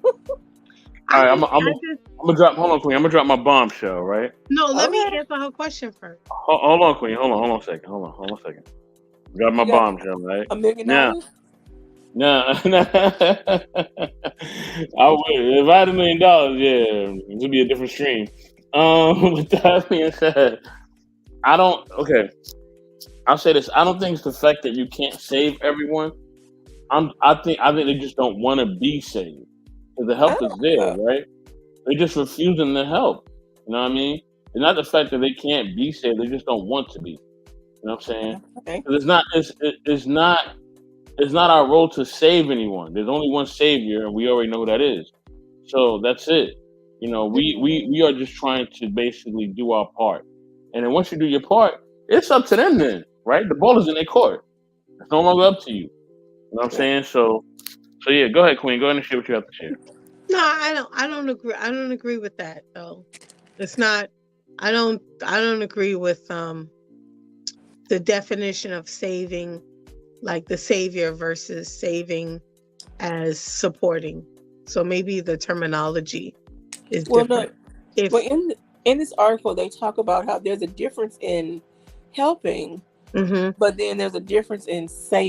All right, I I'm just, gonna drop. Hold on, Queen. I'm gonna drop my bombshell. Right. no, let me Okay. answer her question first. Hold on, Queen. Hold on a second. Hold on a second. Drop my You got bombshell. Right. $1 million? Now, no. I would if I had $1 million. Yeah, it would be a different stream. With that being said, I don't. Okay, I'll say this. I don't think it's the fact that you can't save everyone. I think they just don't want to be saved. Because the help is there, right? They're just refusing the help. You know what I mean? It's not the fact that they can't be saved; they just don't want to be. You know what I'm saying? Okay. 'Cause it's not our role to save anyone. There's only one savior, and we already know who that is. So that's it. You know, we are just trying to basically do our part. And then once you do your part, it's up to them then, right? The ball is in their court. It's no longer up to you. You know what I'm saying? So yeah, go ahead, Queen. Go ahead and share what you have to share. No, I don't agree. I don't agree with that though. It's not. I don't agree with the definition of saving, like the savior versus saving as supporting. So maybe the terminology is Well, different. no. Well, in this article, they talk about how there's a difference in helping, but then there's a difference in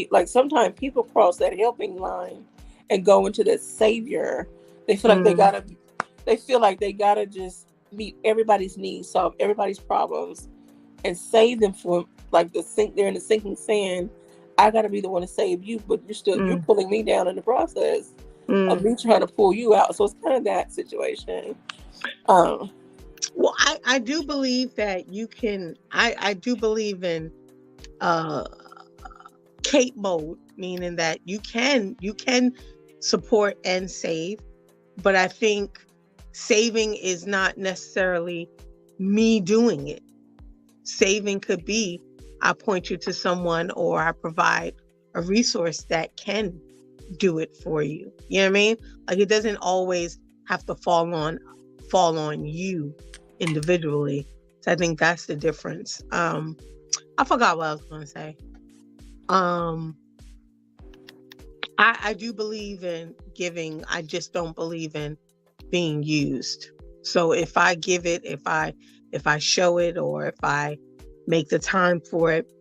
like sometimes people cross that helping line and go into the savior. They feel like they gotta just meet everybody's needs, solve everybody's problems, and save them from like they're in the sinking sand. I gotta be the one to save you, but you're pulling me down in the process of me trying to pull you out. So it's kind of that situation. Well, I do believe that you can. I do believe in cape mode, meaning that you can support and save, but I think saving is not necessarily me doing it. Saving could be I point you to someone, or I provide a resource that can do it for you. You know what I mean? Like it doesn't always have to fall on you individually. So I think that's the difference. I forgot what I was going to say. I do believe in giving. I just don't believe in being used. So if I give it, if I show it, or if I make the time for it,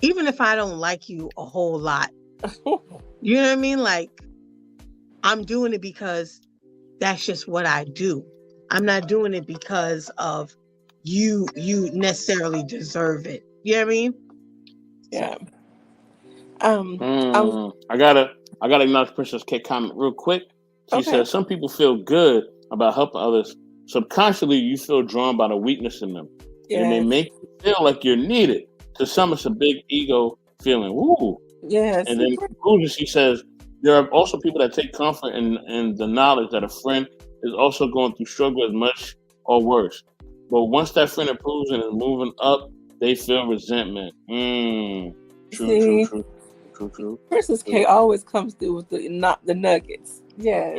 even if I don't like you a whole lot, you know what I mean? Like I'm doing it because that's just what I do. I'm not doing it because of you necessarily deserve it. You know what I mean? Yeah. I gotta acknowledge Princess K comment real quick. She says some people feel good about helping others. Subconsciously, you feel drawn by the weakness in them. Yes. It may make you feel like you're needed. To some, it's a big ego feeling. Woo. Yes. And then in conclusion, she says there are also people that take comfort in the knowledge that a friend is also going through struggle as much or worse. But once that friend improves and is moving up, they feel resentment. True. Princess K always comes through with the nuggets. Yes.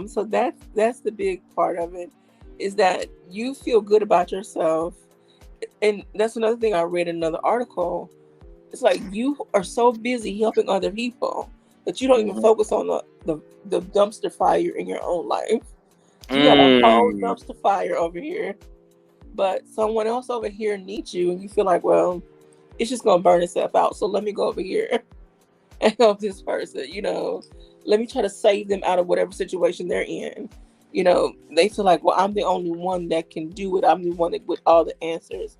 So that's the big part of it, is that you feel good about yourself. And that's another thing I read in another article. It's like you are so busy helping other people that you don't even focus on the dumpster fire in your own life. You have a whole dumpster fire over here, but someone else over here needs you, and you feel like, well, it's just gonna burn itself out. So let me go over here and help this person. You know, let me try to save them out of whatever situation they're in. You know, they feel like, well, I'm the only one that can do it. I'm the one with all the answers.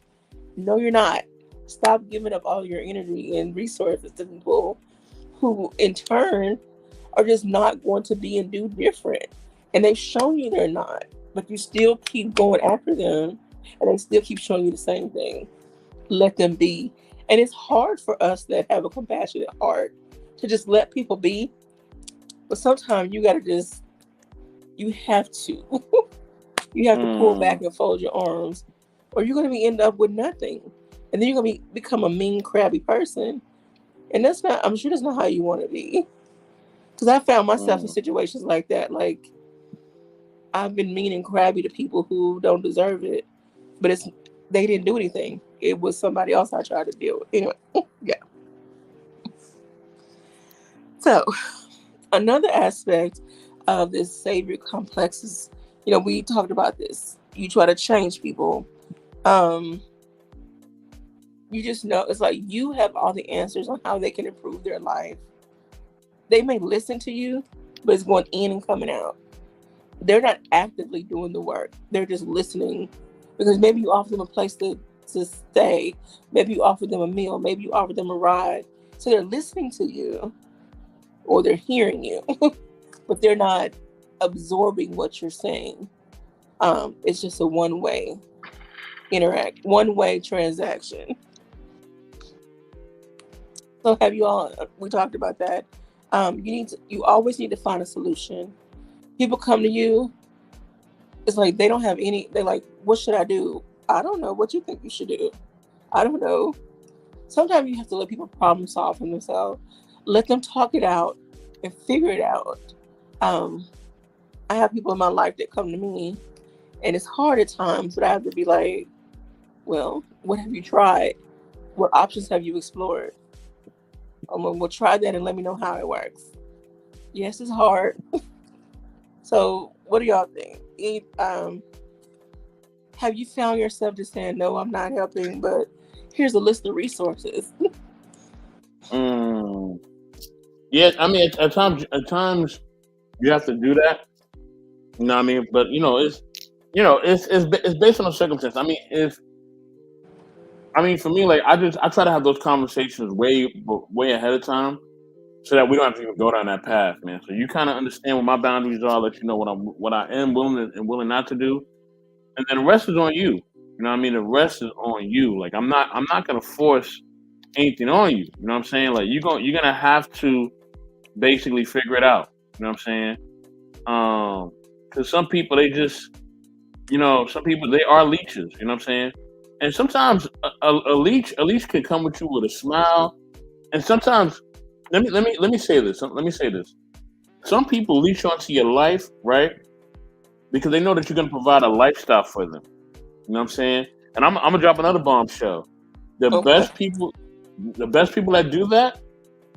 No, you're not. Stop giving up all your energy and resources to people who, in turn, are just not going to be and do different. And they've shown you they're not, but you still keep going after them, and they still keep showing you the same thing. Let them be. And it's hard for us that have a compassionate heart to just let people be. But sometimes you got to just you have to. You have to pull back and fold your arms, or you're going to end up with nothing. And then you're going to become a mean, crabby person. And that's not, I'm sure that's not how you want to be. Because I found myself in situations like that. Like, I've been mean and crabby to people who don't deserve it. But they didn't do anything. It was somebody else I tried to deal with. Anyway, yeah. So, another aspect of this savior complex is, we talked about this. You try to change people. You just know, it's like you have all the answers on how they can improve their life. They may listen to you, but it's going in and coming out. They're not actively doing the work. They're just listening because maybe you offer them a place to stay. Maybe you offer them a meal. Maybe you offer them a ride. So they're listening to you or they're hearing you, but they're not absorbing what you're saying. It's just a one-way transaction. So we talked about that. You always need to find a solution. People come to you, it's like they're like, what should I do? I don't know. What you think you should do? I don't know. Sometimes you have to let people problem solve for themselves. Let them talk it out and figure it out. I have people in my life that come to me, and it's hard at times, but I have to be like, well, what have you tried? What options have you explored? We'll try that and let me know how it works. Yes, it's hard. So what do y'all think? Have you found yourself just saying, no, I'm not helping, but here's a list of resources? Yeah, I mean, at times you have to do that. You know what I mean? But it's based on the circumstance. I mean, for me, like I try to have those conversations way ahead of time, so that we don't have to even go down that path, man. So you kind of understand what my boundaries are, let you know what I am willing and willing not to do, and then the rest is on you. You know what I mean? The rest is on you. Like I'm not gonna force anything on you. You know what I'm saying? Like you're gonna have to basically figure it out. You know what I'm saying? Because some people they just, some people they are leeches. You know what I'm saying? And sometimes a leech can come with you with a smile, and sometimes let me say this. Some people leech onto your life, right? Because they know that you're gonna provide a lifestyle for them. You know what I'm saying? And I'm gonna drop another bombshell. The best people that do that,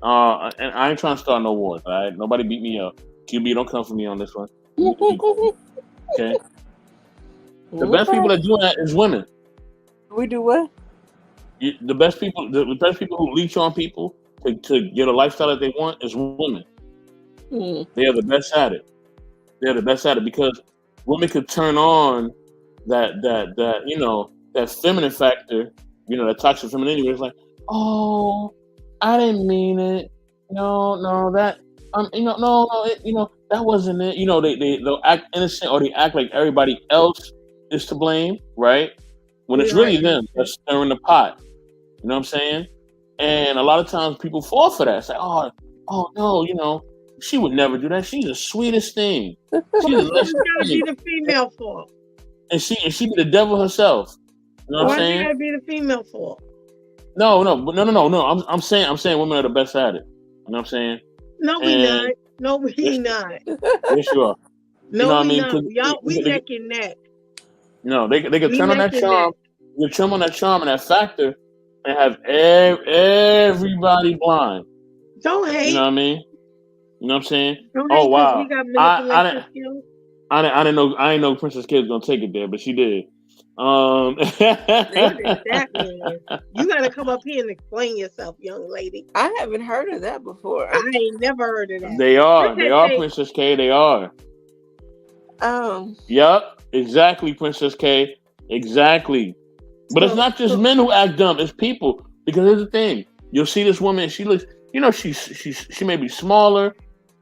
and I ain't trying to start no wars. All right, nobody beat me up. QB, don't come for me on this one. Okay. The best people that do that is women. We do what? The best people who leech on people to get a lifestyle that they want is women. They are the best at it. They're the best at it because women could turn on that feminine factor, that toxic femininity. It's like, oh, I didn't mean it. No, that that wasn't it. They'll act innocent or they act like everybody else is to blame, right? When it's really them that's stirring the pot. You know what I'm saying? And a lot of times people fall for that. It's like, oh no, she would never do that. She's the sweetest thing. She's the It's gotta be the female fault. And she be the devil herself. You know what I'm saying? Why gotta be the female fault? No. I'm saying women are the best at it. You know what I'm saying? No, we not. No, we not. Yes, you are. No, we not. Y'all, we neck and neck. No, they can turn on that charm. You turn on that charm and that factor, and have everybody blind. Don't hate. You know what I mean? You know what I'm saying? Don't Oh wow! We got manipulation skills. I didn't know Princess Kid was gonna take it there, but she did. Exactly. You gotta come up here and explain yourself, young lady. I haven't heard of that before. I ain't never heard of that. They are Princess K. They are. Yep, exactly, Princess K. Exactly. But it's not just men who act dumb; it's people. Because here's the thing: you'll see this woman. She looks, she may be smaller,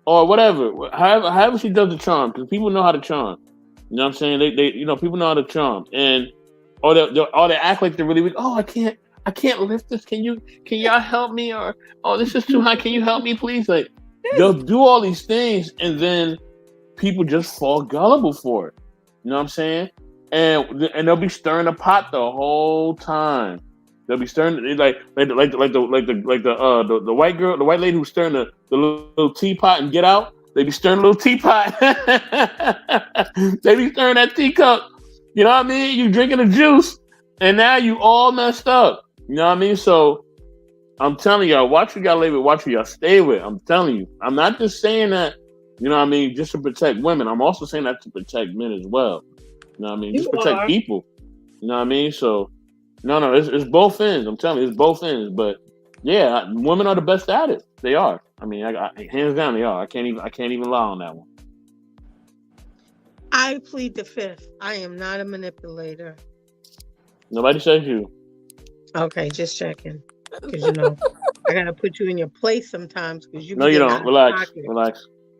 or whatever. However she does the charm, because people know how to charm. You know what I'm saying? They people know how to charm, and or they act like they're really weak. Oh, I can't lift this. Can y'all help me? Or this is too high. Can you help me, please? Like they'll do all these things, and then people just fall gullible for it. You know what I'm saying? And they'll be stirring the pot the whole time. They'll be stirring like the white girl, the white lady who's stirring the little teapot and get out. They be stirring a little teapot. They be stirring that teacup. You know what I mean? You drinking the juice, and now you all messed up. You know what I mean? So I'm telling y'all, watch who y'all live with, watch who y'all stay with. I'm telling you. I'm not just saying that, you know what I mean, just to protect women. I'm also saying that to protect men as well. You know what I mean? Just protect people. You know what I mean? So, no, it's both ends. I'm telling you, it's both ends. But yeah, women are the best at it. They are. I mean, I hands down, they are. I can't even lie on that one. I plead the fifth. I am not a manipulator. Nobody says you. Okay, just checking. Because you know, I gotta put you in your place sometimes. Because you. No, you don't. Relax.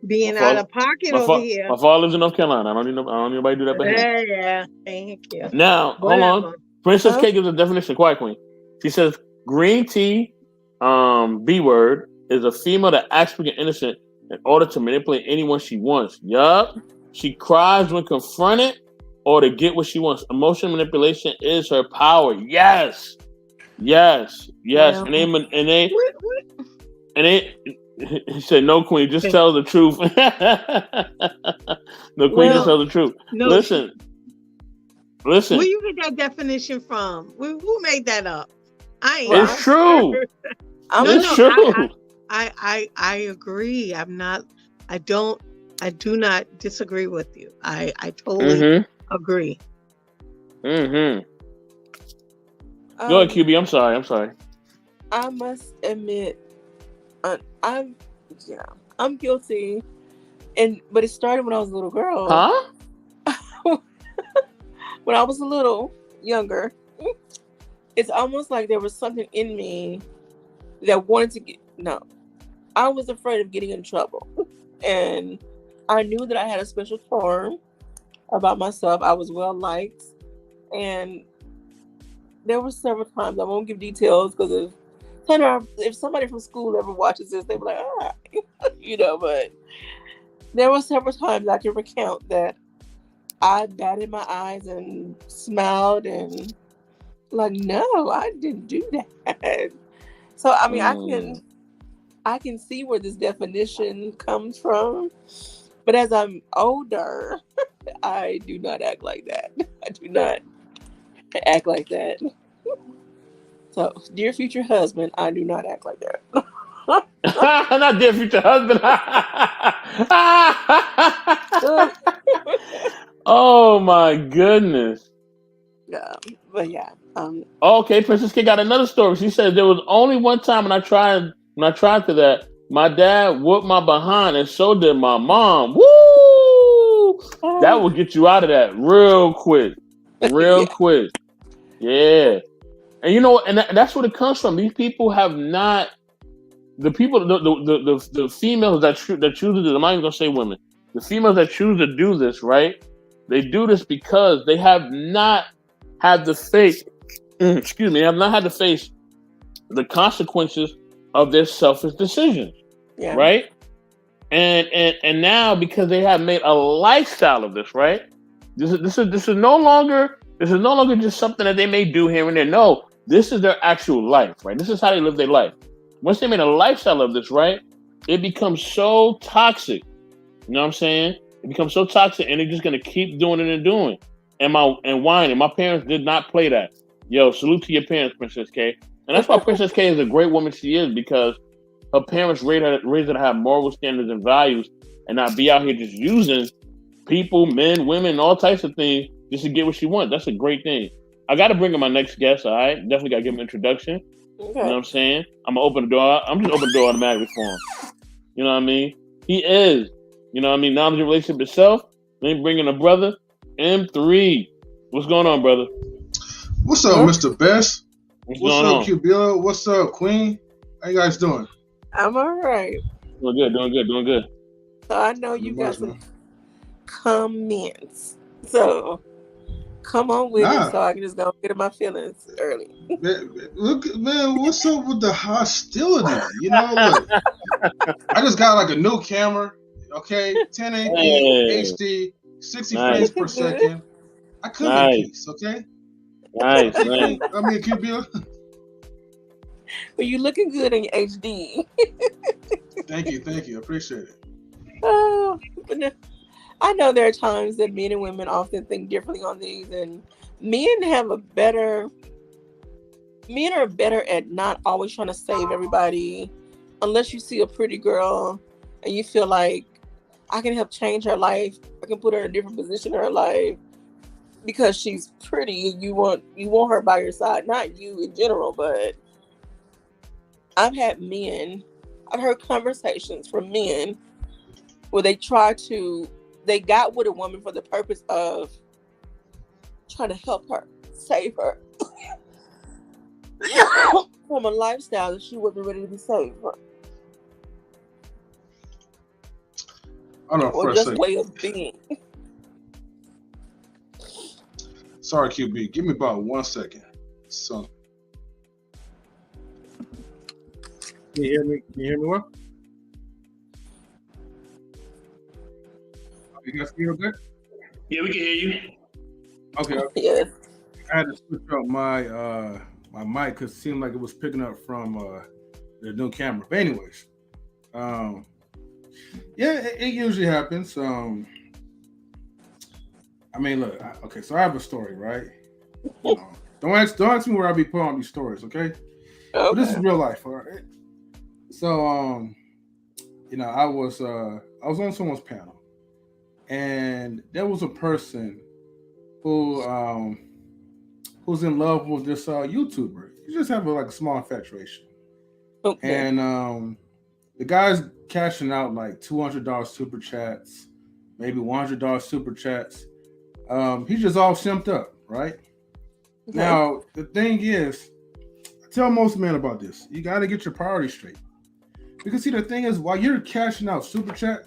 Being out of pocket over here. My father lives in North Carolina. I don't need nobody to do that. But yeah. Thank you. Now, hold on. Princess K gives a definition. Quiet queen. She says green tea, B word, is a female that acts freaking innocent in order to manipulate anyone she wants. Yup. She cries when confronted or to get what she wants. Emotional manipulation is her power. Yes. Yeah. And they he said, no, queen, just tell the truth. No, queen, just tell the truth. No, Listen. Where you get that definition from? Who made that up? It's true. It's true. I agree. I do not disagree with you. I totally agree. Mm-hmm. Go ahead, QB. I'm sorry. I must admit, I'm guilty, but it started when I was a little girl. Huh? When I was a little younger, it's almost like there was something in me that wanted to get. No, I was afraid of getting in trouble, and I knew that I had a special charm about myself. I was well liked, and there were several times, I won't give details because if somebody from school ever watches this, they'll be like, but there were several times I can recount that I batted my eyes and smiled and like, no, I didn't do that. So, I mean, I can see where this definition comes from, but as I'm older, I do not act like that. I do not act like that. So, dear future husband, I do not act like that. Not dear future husband. Oh my goodness. Yeah, but yeah. Okay, Princess K got another story. She said there was only one time when I tried to that, my dad whooped my behind, and so did my mom. Woo! That will get you out of that real quick. Quick. Yeah. And you know, and that's what it comes from. These people have not. The people, the females that choose to do. I'm not even gonna say women. The females that choose to do this, right? They do this because they have not had to face. Excuse me. Have not had to face the consequences of their selfish decisions. Yeah. Right. And now because they have made a lifestyle of this, right? This is no longer just something that they may do here and there. No, this is their actual life, right? This is how they live their life. Once they made a lifestyle of this, right, it becomes so toxic. You know what I'm saying? It becomes so toxic, and they're just gonna keep doing it and doing and whining. My parents did not play that. Yo, salute to your parents, Princess K. And that's why Princess K is a great woman she is, because her parents raised her to have moral standards and values and not be out here just using people, men, women, all types of things just to get what she wants. That's a great thing. I got to bring in my next guest, all right? Definitely got to give him an introduction. Okay. You know what I'm saying? I'm going to open the door. I'm just open the door automatically for him. You know what I mean? He is, you know what I mean, knowledge of relationship itself. Then bring in a brother, M3. What's going on, brother? What's up, Mr. Best? What's up, QBilla? What's up, Queen? How you guys doing? I'm all right. Doing good. So I know you got some comments. So come on with it so I can just go get in my feelings early. Man, what's up with the hostility? You know, look, I just got like a new camera. Okay, 1080 Hey, HD, 60 nice, frames Looking per good. second. I cook in nice, peace. Okay, nice, okay, nice. Queen. I mean, QB. Well, you looking good in your HD. Thank you, thank you. Appreciate it. Oh, but no, I know there are times that men and women often think differently on these, and men have a better. Men are better at not always trying to save everybody, unless you see a pretty girl and you feel like I can help change her life. I can put her in a different position in her life because she's pretty. You want her by your side, not you in general, but I've had men. I've heard conversations from men where they got with a woman for the purpose of trying to help her, save her from a lifestyle that she wasn't ready to be saved from, Hold on or for a just second. way of being. Sorry, QB. Give me about 1 second. So, Can you hear me? Can you hear me well? You guys feel good? Yeah, we can hear you. Okay. Yes. I had to switch up my my mic because it seemed like it was picking up from the new camera. But anyways, yeah, it usually happens. I mean, look, okay, so I have a story, right? You know, don't ask me where I be putting on these stories, okay? But this is Okay. real life, all right? So, you know, I was on someone's panel, and there was a person who who's in love with this YouTuber. You just have like a small infatuation, Okay. and the guy's cashing out like $200 super chats, maybe $100 super chats. He's just all simped up, right? Okay. Now the thing is, I tell most men about this. You got to get your priorities straight. Because see, the thing is, while you're cashing out super chat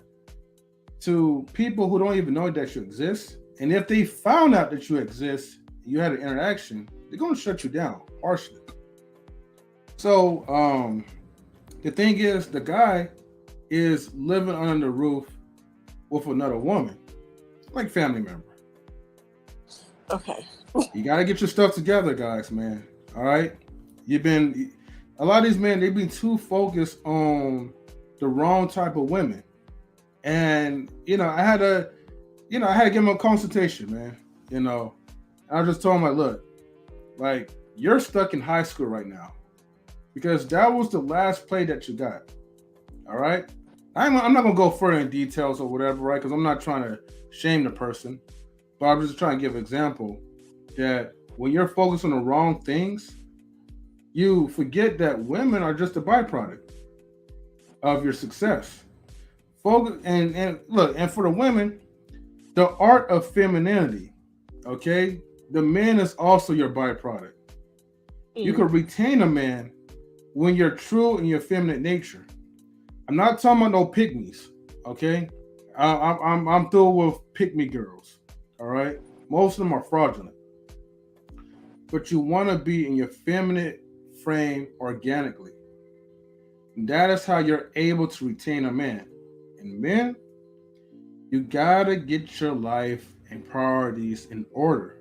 to people who don't even know that you exist, and if they found out that you exist, you had an interaction, they're going to shut you down harshly. So the thing is, the guy is living under the roof with another woman, like family member. Okay. You got to get your stuff together, guys, man. All right? A lot of these men, they've been too focused on the wrong type of women. And, you know, I had to give him a consultation, man. You know, I just told him, like, look, like, you're stuck in high school right now because that was the last play that you got. All right? I'm not going to go further in details or whatever, right? Because I'm not trying to shame the person, but I'm just trying to give an example that when you're focused on the wrong things, you forget that women are just a byproduct of your success. Focus and look, and for the women, the art of femininity, okay? The man is also your byproduct. You can retain a man when you're true in your feminine nature. I'm not talking about no pygmies, okay? I'm through with pygmy girls, all right? Most of them are fraudulent. But you want to be in your feminine frame organically. And that is how you're able to retain a man. And men, you gotta get your life and priorities in order.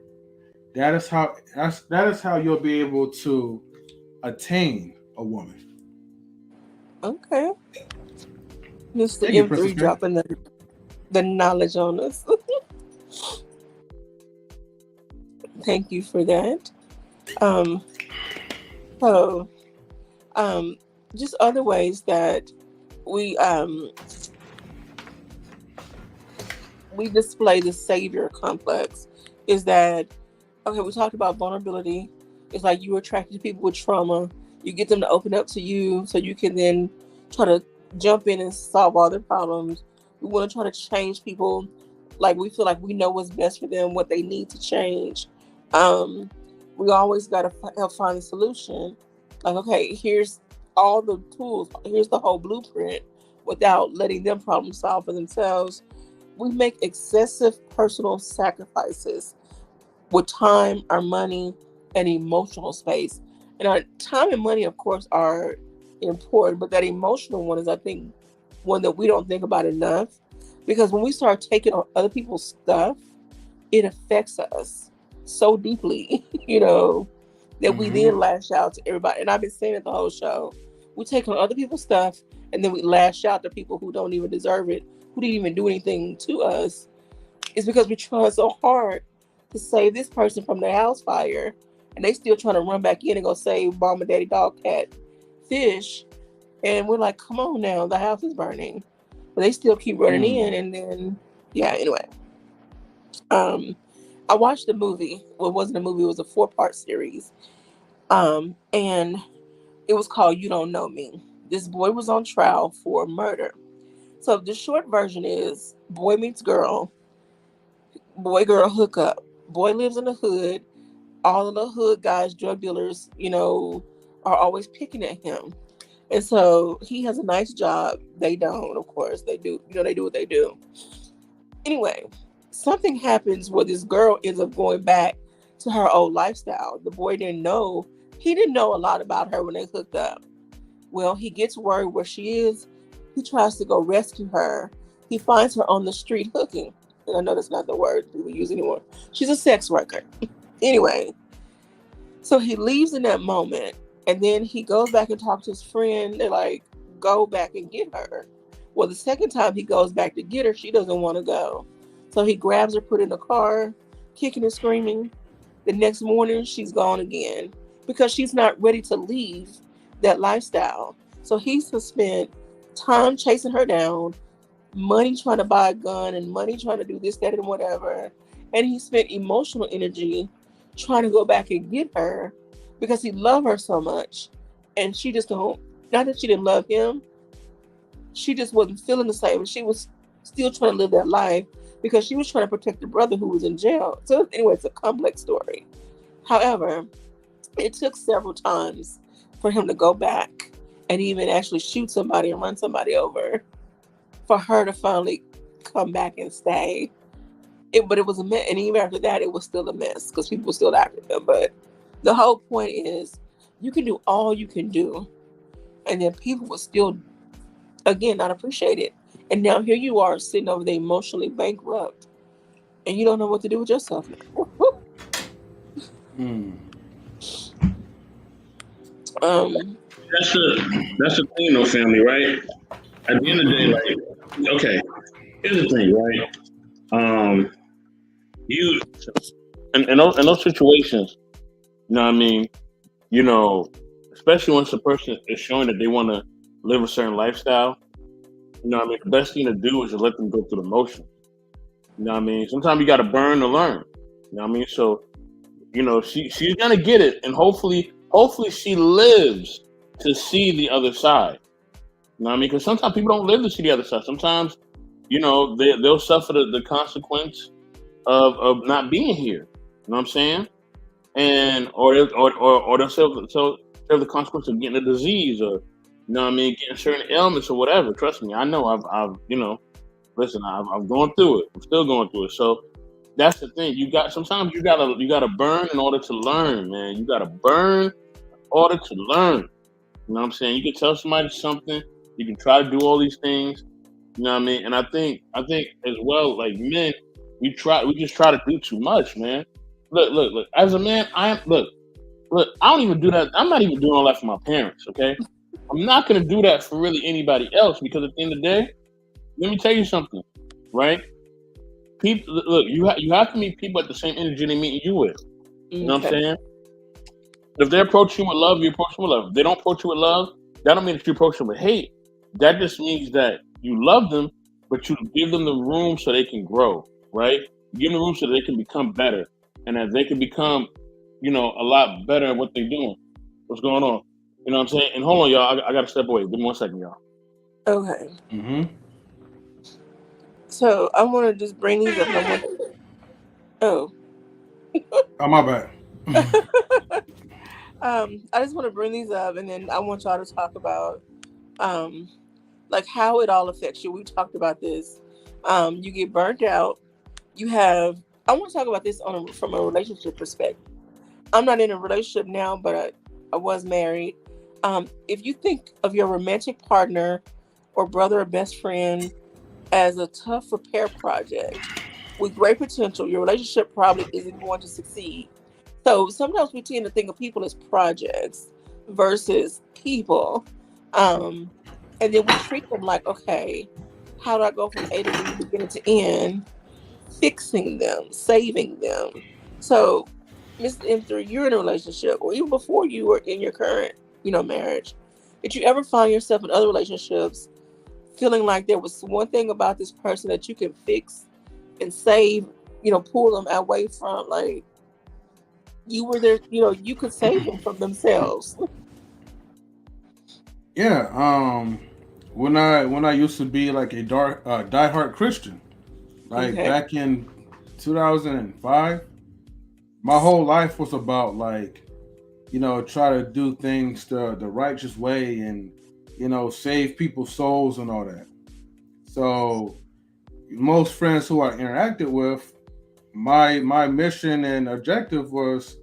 That is how you'll be able to attain a woman. Okay. Mr. Thank you, Princess M3 K. dropping the knowledge on us. Thank you for that. So, just other ways that we display the savior complex is that, okay, we talked about vulnerability. It's like you attract to people with trauma. You get them to open up to you so you can then try to jump in and solve all their problems. We want to try to change people. Like we feel like we know what's best for them, what they need to change. We always got to help find a solution. Like, okay, here's all the tools. Here's the whole blueprint without letting them problem solve for themselves. We make excessive personal sacrifices with time, our money, and emotional space. And our time and money, of course, are important, but that emotional one is, I think, one that we don't think about enough. Because when we start taking on other people's stuff, it affects us so deeply, that we then lash out to everybody. And I've been saying it the whole show. We take on other people's stuff and then we lash out to people who don't even deserve it, who didn't even do anything to us. It's because we try so hard to save this person from their house fire, and they still trying to run back in and go save mama, daddy, dog, cat, fish. And we're like, come on now, the house is burning. But they still keep running in, and then, anyway. I watched the movie. Well, it wasn't a movie, it was a 4-part series. And it was called You Don't Know Me. This boy was on trial for murder. So the short version is boy meets girl, boy girl hook up. Boy lives in the hood. All of the hood guys, drug dealers, are always picking at him. And so he has a nice job. They don't, of course. They do. They do what they do. Anyway, something happens where this girl ends up going back to her old lifestyle. The boy didn't know. He didn't know a lot about her when they hooked up. Well, he gets word where she is. He tries to go rescue her. He finds her on the street hooking. And I know that's not the word we use anymore. She's a sex worker. Anyway, so he leaves in that moment. And then he goes back and talks to his friend. They're like, go back and get her. Well, the second time he goes back to get her, she doesn't want to go. So he grabs her, put her in the car, kicking and screaming. The next morning, she's gone again because she's not ready to leave that lifestyle. So he's spent time chasing her down, money trying to buy a gun, and money trying to do this, that, and whatever. And he spent emotional energy trying to go back and get her because he loved her so much. And she just not that she didn't love him, she just wasn't feeling the same. She was still trying to live that life because she was trying to protect the brother who was in jail. So anyway, it's a complex story. However, it took several times for him to go back and even actually shoot somebody and run somebody over for her to finally come back and stay. But it was a mess. And even after that, it was still a mess because people were still after him. But the whole point is you can do all you can do. And then people will still, again, not appreciate it. And now here you are sitting over there emotionally bankrupt. And you don't know what to do with yourself now. That's the thing, though, family, right? At the end of the day, like, okay, here's the thing, right? You in those situations, you know what I mean? Especially once a person is showing that they want to live a certain lifestyle, you know what I mean? The best thing to do is to let them go through the motion. You know what I mean? Sometimes you got to burn to learn. You know what I mean? So, she's gonna get it, and hopefully she lives to see the other side. You know what I mean? Because sometimes people don't live to see the other side. Sometimes, they'll suffer the consequence of not being here. You know what I'm saying? And or they'll suffer the consequence of getting a disease, or getting certain ailments or whatever. Trust me, I know. I've gone through it. I'm still going through it. So that's the thing. Sometimes you gotta burn in order to learn, man. You gotta burn in order to learn. You know what I'm saying? You can tell somebody something. You can try to do all these things. You know what I mean? And I think as well, like men, we just try to do too much, man. Look. As a man, I don't even do that. I'm not even doing all that for my parents, okay? I'm not gonna do that for really anybody else because at the end of the day, let me tell you something, right? People, look, you have to meet people at the same energy they meet you with. You know what I'm saying? If they approach you with love, you approach them with love. If they don't approach you with love, that don't mean that you approach them with hate. That just means that you love them, but you give them the room so they can grow, right? You give them the room so they can become better, and that they can become, a lot better at what they're doing. What's going on? You know what I'm saying? And hold on, y'all. I got to step away. Give me 1 second, y'all. Okay. So I want to just bring these up. Oh, my bad. I just want to bring these up, and then I want y'all to talk about, like how it all affects you. We talked about this. You get burnt out. I want to talk about this from a relationship perspective. I'm not in a relationship now, but I was married. If you think of your romantic partner or brother or best friend as a tough repair project with great potential, your relationship probably isn't going to succeed. So sometimes we tend to think of people as projects versus people. Um, and then we treat them like, okay, how do I go from A to B, beginning to end, fixing them, saving them? So, Mr. M3, you're in a relationship, or even before you were in your current, marriage. Did you ever find yourself in other relationships feeling like there was one thing about this person that you can fix and save, pull them away from, like you were there, you could save them from themselves? Yeah. When I used to be like a diehard Christian, like Okay. back in 2005, my whole life was about like, try to do things the righteous way and, save people's souls and all that. So most friends who I interacted with, my mission and objective was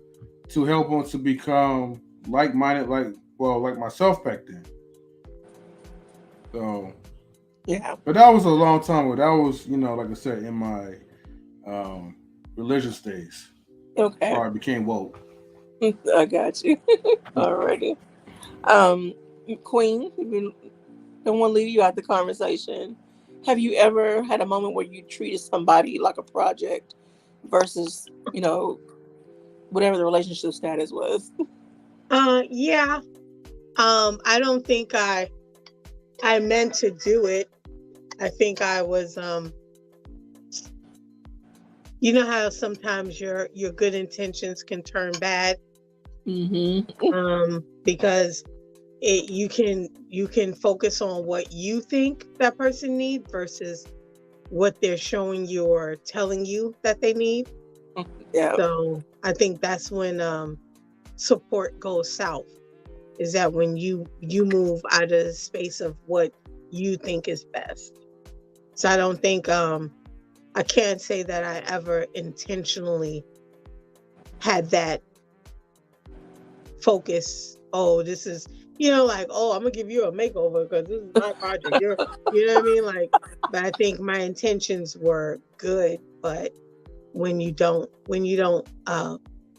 to help them to become like-minded, like myself back then. So, Yeah. but that was a long time ago. That was, like I said, in my um, religious days Okay. before I became woke. I got you. Alrighty. Um, Queen, don't want to leave you out the conversation. Have you ever had a moment where you treated somebody like a project versus, whatever the relationship status was? Yeah. I don't think I meant to do it. I think I was you know how sometimes your good intentions can turn bad, Mm-hmm. because you can focus on what you think that person needs versus what they're showing you or telling you that they need. Yeah. So I think that's when support goes south, is that when you move out of the space of what you think is best. So I don't think I can't say that I ever intentionally had that focus. Oh, this is, like, oh, I'm gonna give you a makeover because this is my project. You know what I mean? Like, but I think my intentions were good, but when you don't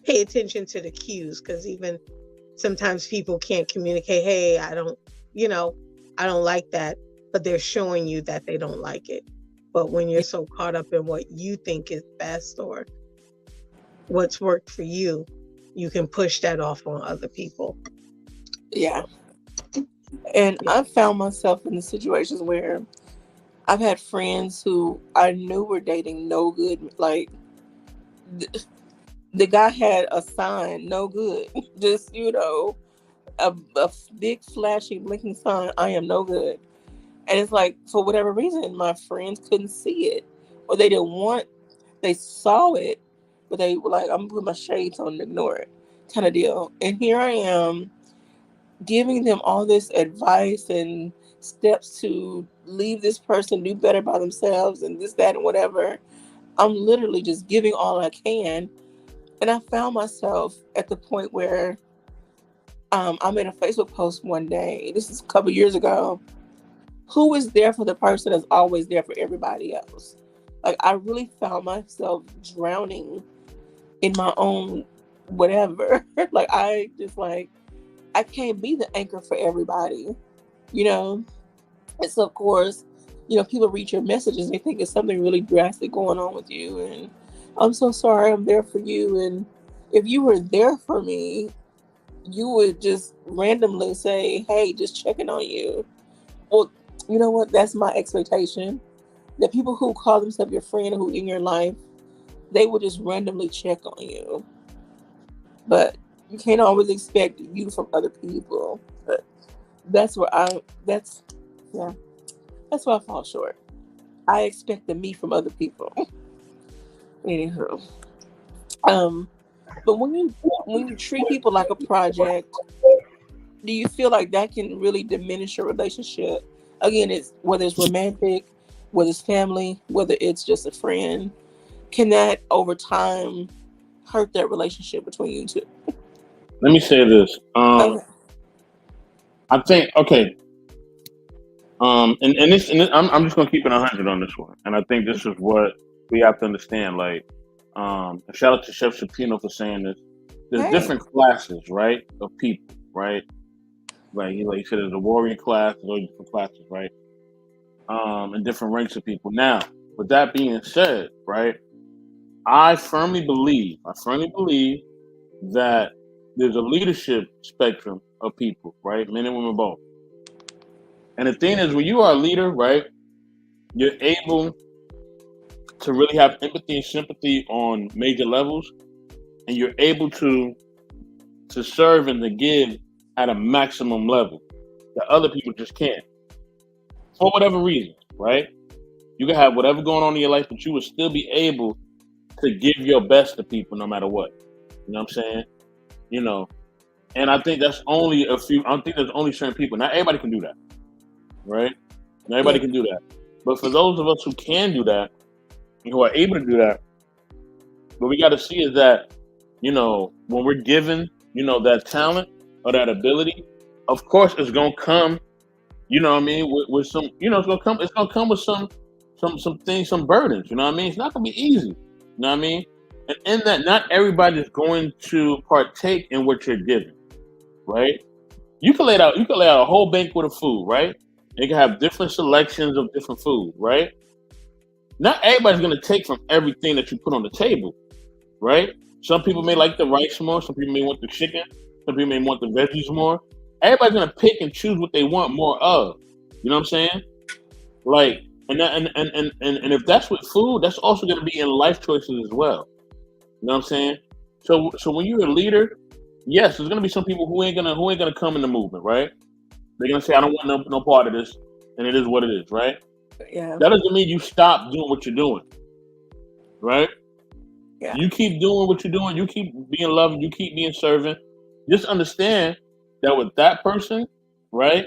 pay attention to the cues, because even sometimes people can't communicate, hey, I don't like that, but they're showing you that they don't like it. But when you're so caught up in what you think is best or what's worked for you, you can push that off on other people. Yeah. And I've found myself in the situations where I've had friends who I knew were dating no good. Like, the guy had a sign, no good. Just, a big flashing blinking sign, I am no good. And it's like, for whatever reason, my friends couldn't see it, or they saw it, but they were like, I'm gonna put my shades on and ignore it, kind of deal. And here I am giving them all this advice and steps to leave this person, do better by themselves, and this, that, and whatever. I'm literally just giving all I can. And I found myself at the point where I made a Facebook post one day. This is a couple years ago. Who is there for the person that's always there for everybody else? Like, I really found myself drowning in my own whatever. Like, I can't be the anchor for everybody, you know? And so, of course, people read your messages and they think it's something really drastic going on with you. And I'm so sorry, I'm there for you. And if you were there for me, you would just randomly say, hey, just checking on you. Well, you know what? That's my expectation. The people who call themselves your friend, who in your life, they will just randomly check on you. But you can't always expect you from other people. But that's where yeah, that's where I fall short. I expect the me from other people. Anywho, um, but when you treat people like a project, do you feel like that can really diminish your relationship? Again, it's whether it's romantic, whether it's family, whether it's just a friend. Can that over time hurt that relationship between you two? Let me say this. Okay. I think, okay, I'm just gonna keep it 100 on this one, and I think this is what we have to understand. Like, shout out to Chef Shapino for saying this. There's Hey, different classes, right, of people, right? Like he said, there's a warrior class, there's all different classes, right? And different ranks of people. Now, with that being said, right, I firmly believe that there's a leadership spectrum of people, right, men and women both. And the thing is, when you are a leader, right, you're able to really have empathy and sympathy on major levels, and you're able to serve and to give at a maximum level that other people just can't for whatever reason, right? You can have whatever going on in your life, but you will still be able to give your best to people no matter what. You know what I'm saying? You know, and I think that's only a few. I think there's only certain people. Not everybody can do that, right? Not everybody yeah, can do that. But for those of us who can do that and who are able to do that, what we got to see is that, when we're given, that talent or that ability, of course it's gonna come. You know what I mean? With some, it's gonna come. It's gonna come with some things, some burdens. You know what I mean? It's not gonna be easy. You know what I mean? And in that, not everybody is going to partake in what you're giving, right? You can lay out a whole banquet of food, right? You can have different selections of different food, right? Not everybody's gonna take from everything that you put on the table, right? Some people may like the rice more. Some people may want the chicken. Some people may want the veggies more. Everybody's gonna pick and choose what they want more of. You know what I'm saying? Like, and if that's with food, that's also gonna be in life choices as well. You know what I'm saying? So when you're a leader, yes, there's gonna be some people who ain't gonna come in the movement, right? They're gonna say, I don't want no part of this, and it is what it is, right? yeah, That doesn't mean you stop doing what you're doing, right? yeah, You keep doing what you're doing. You keep being loving. You keep being servant. Just understand that with that person, right?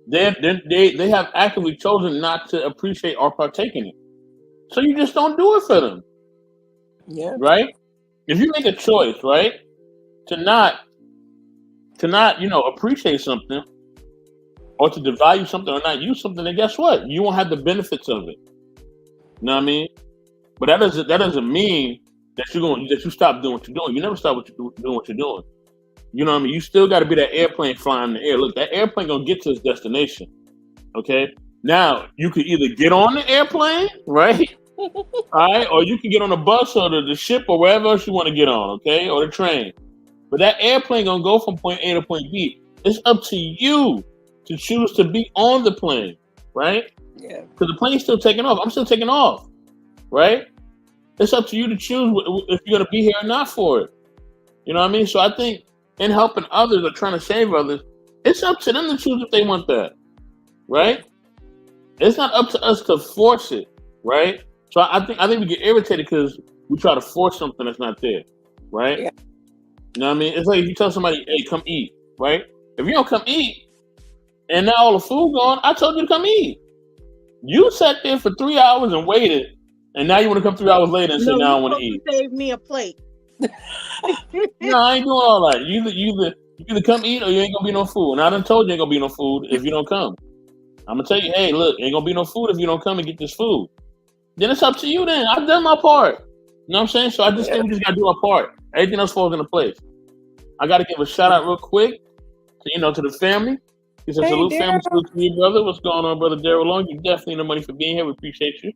They have actively chosen not to appreciate or partake in it. So you just don't do it for them, yeah, right? If you make a choice, right, to not appreciate something or to devalue something or not use something, then guess what? You won't have the benefits of it. You know what I mean? But that doesn't mean that you stop doing what you're doing. You never stop doing what you're doing. You know what I mean? You still got to be that airplane flying in the air. Look, that airplane gonna get to its destination. Okay. Now you could either get on the airplane, right? All right, or you can get on the bus or the ship or wherever else you want to get on, okay, or the train. But that airplane gonna go from point A to point B. It's up to you to choose to be on the plane, right? yeah, Because the plane's still taking off. I'm still taking off, right? It's up to you to choose if you're gonna be here or not for it. You know what I mean? So I think in helping others or trying to save others, it's up to them to choose if they want that, yeah, right? It's not up to us to force it, right? So I think we get irritated because we try to force something that's not there, right? yeah, You know what I mean? It's like if you tell somebody, "Hey, come eat," right? If you don't come eat, and now all the food gone, I told you to come eat. You sat there for 3 hours and waited, and now you want to come 3 hours later and say, No, "Now I you want to supposed eat." to save me a plate. No, I ain't doing all that. You either come eat or you ain't gonna be no food. And I done told you ain't gonna be no food if you don't come. I'm gonna tell you, hey, look, ain't gonna be no food if you don't come and get this food. Then it's up to you. Then I've done my part. You know what I'm saying? So I just yeah. think we just gotta do our part. Everything else falls into place. I gotta give a shout out real quick to the family. He said, Hey, salute family, Daryl. salute to you, brother. What's going on, brother Daryl Long? You definitely the money for being here. We appreciate you.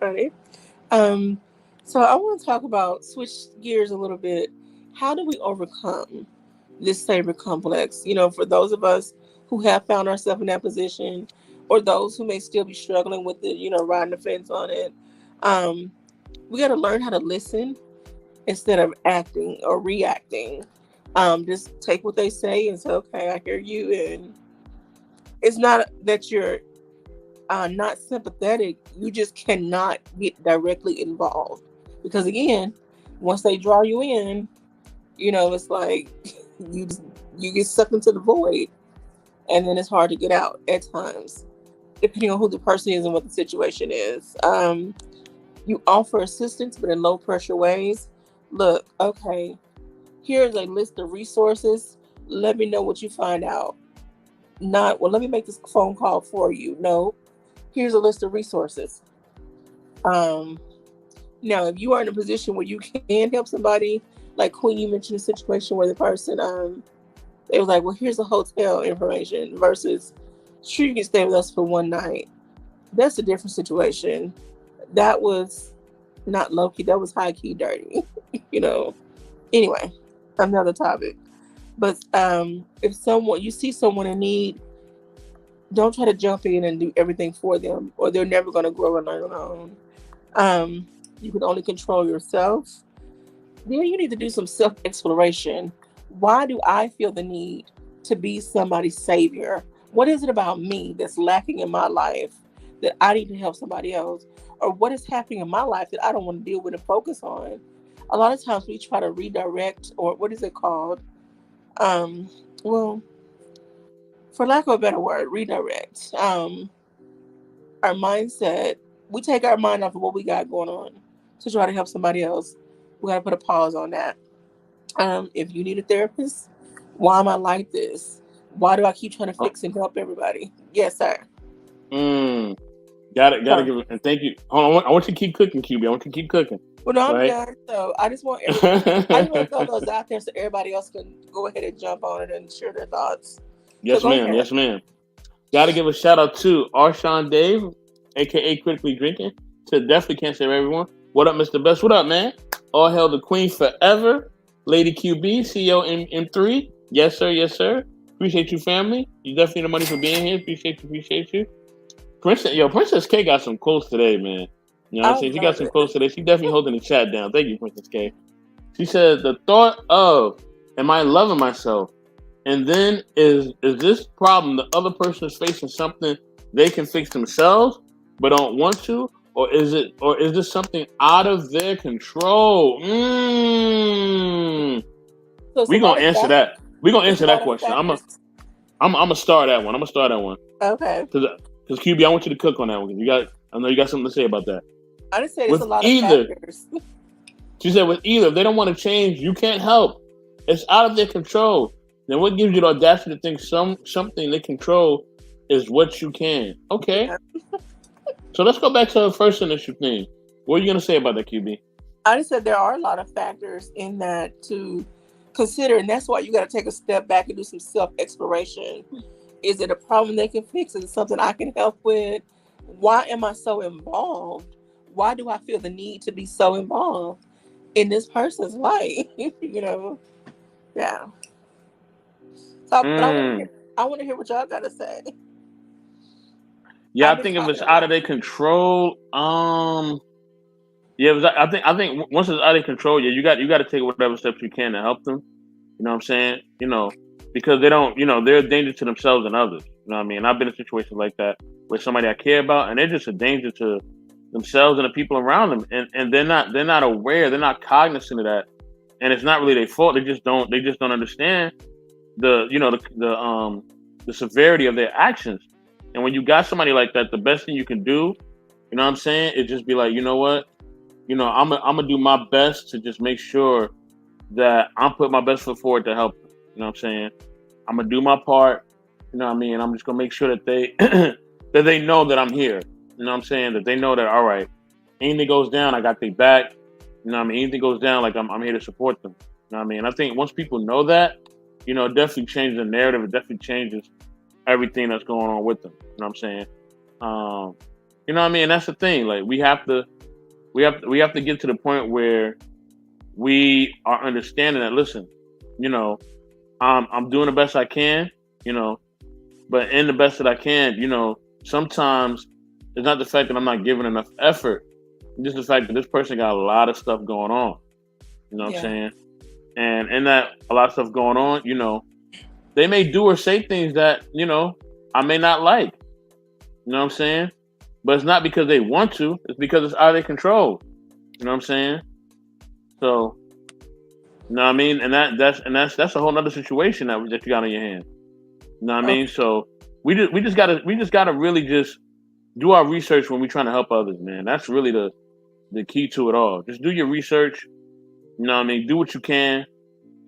Right. So I want to talk about switch gears a little bit. How do we overcome this savior complex? For those of us who have found ourselves in that position, or those who may still be struggling with it, riding the fence on it. We got to learn how to listen instead of acting or reacting. Just take what they say and say, okay, I hear you. And it's not that you're not sympathetic. You just cannot get directly involved because again, once they draw you in, it's like you get sucked into the void, and then it's hard to get out at times, depending on who the person is and what the situation is. You offer assistance, but in low pressure ways. Look, okay, here's a list of resources. Let me know what you find out. Not, well, let me make this phone call for you. No, here's a list of resources. Um, Now, if you are in a position where you can help somebody, like Queen, you mentioned a situation where the person, they was like, well, here's the hotel information versus, sure, you can stay with us for one night. That's a different situation. That was not low key, that was high key dirty, you know. Anyway, another topic. But if someone, you see someone in need, don't try to jump in and do everything for them, or they're never going to grow and learn on their own. You can only control yourself. Then you need to do some self exploration. Why do I feel the need to be somebody's savior? What is it about me that's lacking in my life that I need to help somebody else? Or what is happening in my life that I don't want to deal with and focus on? A lot of times we try to redirect, or what is it called? Well, for lack of a better word, redirect. Our mindset, we take our mind off of what we got going on to try to help somebody else. We got to put a pause on that. If you need a therapist, why am I like this? Why do I keep trying to fix and help everybody? Yes, sir. Gotta give it, and thank you. Hold on, I want you to keep cooking, QB. I want you to keep cooking. Well, no, I'm Right. done. So I just want to throw those out there so everybody else can go ahead and jump on it and share their thoughts. Yes, So go ma'am. ahead. Yes, ma'am. Gotta give a shout out to Arshawn Dave, aka Critically Drinking. To definitely can't save everyone. What up, Mr. Best? What up, man? All hail the Queen forever. Lady QB, CEO M3. Yes, sir. Yes, sir. Appreciate you, family. You definitely the money for being here. Appreciate you. Princess K got some quotes today, man. You know what I'm saying? She got love some it. quotes today. She definitely holding the chat down. Thank you, Princess K. She said, the thought of, am I loving myself? And then is this problem the other person is facing something they can fix themselves but don't want to? Or is this something out of their control? So it's We a lot gonna of answer fact- that. We gonna it's a answer lot that of question. I'm factors. gonna start that one. Okay. Because QB, I want you to cook on that one. I know you got something to say about that. I just said it's With a lot either- of factors. She said, with either, if they don't want to change, you can't help. It's out of their control. Then what gives you the audacity to think something they control is what you can? Okay. Yeah. So let's go back to the first initial thing. What are you going to say about that, QB? I just said there are a lot of factors in that to consider, and that's why you got to take a step back and do some self-exploration. Is it a problem they can fix? Is it something I can help with? Why am I so involved? Why do I feel the need to be so involved in this person's life? You know? Yeah. So, but I want to hear what y'all got to say. Yeah, I've I been think if it's talking a out of lot. their control, I think once it's out of control, yeah, you got to take whatever steps you can to help them. You know what I'm saying? You know, because they don't, they're a danger to themselves and others. You know what I mean? I've been in situations like that with somebody I care about, and they're just a danger to themselves and the people around them, and they're not aware, they're not cognizant of that, and it's not really their fault. They just don't understand the severity of their actions. And when you got somebody like that, the best thing you can do, you know what I'm saying, is just be like, you know what, I'm gonna do my best to just make sure that I'm putting my best foot forward to help them. You know what I'm saying? I'm gonna do my part. You know what I mean? I'm just gonna make sure that they that they know that I'm here. You know what I'm saying? That they know that, all right, anything goes down, I got their back. You know what I mean? Anything goes down, like I'm here to support them. You know what I mean? I think once people know that, it definitely changes the narrative. It definitely changes everything that's going on with them. You know what I'm saying? You know what I mean? And that's the thing. Like we have to get to the point where we are understanding that, listen, I'm doing the best I can, but in the best that I can, sometimes it's not the fact that I'm not giving enough effort. It's just the fact that this person got a lot of stuff going on. You know what I'm saying? And in that a lot of stuff going on, they may do or say things that, I may not like. You know what I'm saying? But it's not because they want to, it's because it's out of their control. You know what I'm saying? So, you know what I mean? And that's a whole nother situation that you got on your hands. You know what I mean? So we just gotta really just do our research when we're trying to help others, man. That's really the key to it all. Just do your research. You know what I mean? Do what you can,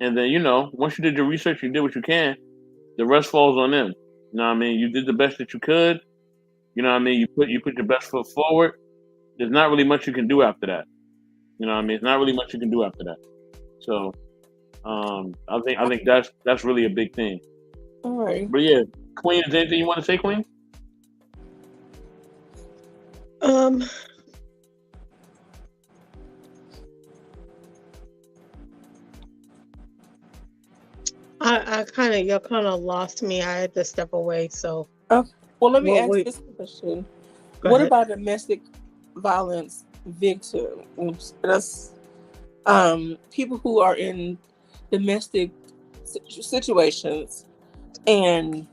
And then, once you did your research, you did what you can. The rest falls on them. You know what I mean? You did the best that you could. You know what I mean? You put your best foot forward. There's not really much you can do after that. You know what I mean? It's not really much you can do after that. So, I think that's really a big thing. All right. But yeah, Queen, is there anything you want to say, Queen? You kind of lost me. I had to step away. So, Well, let me Well, ask wait. this question. Go What ahead. about domestic violence victims? That's people who are in domestic situations and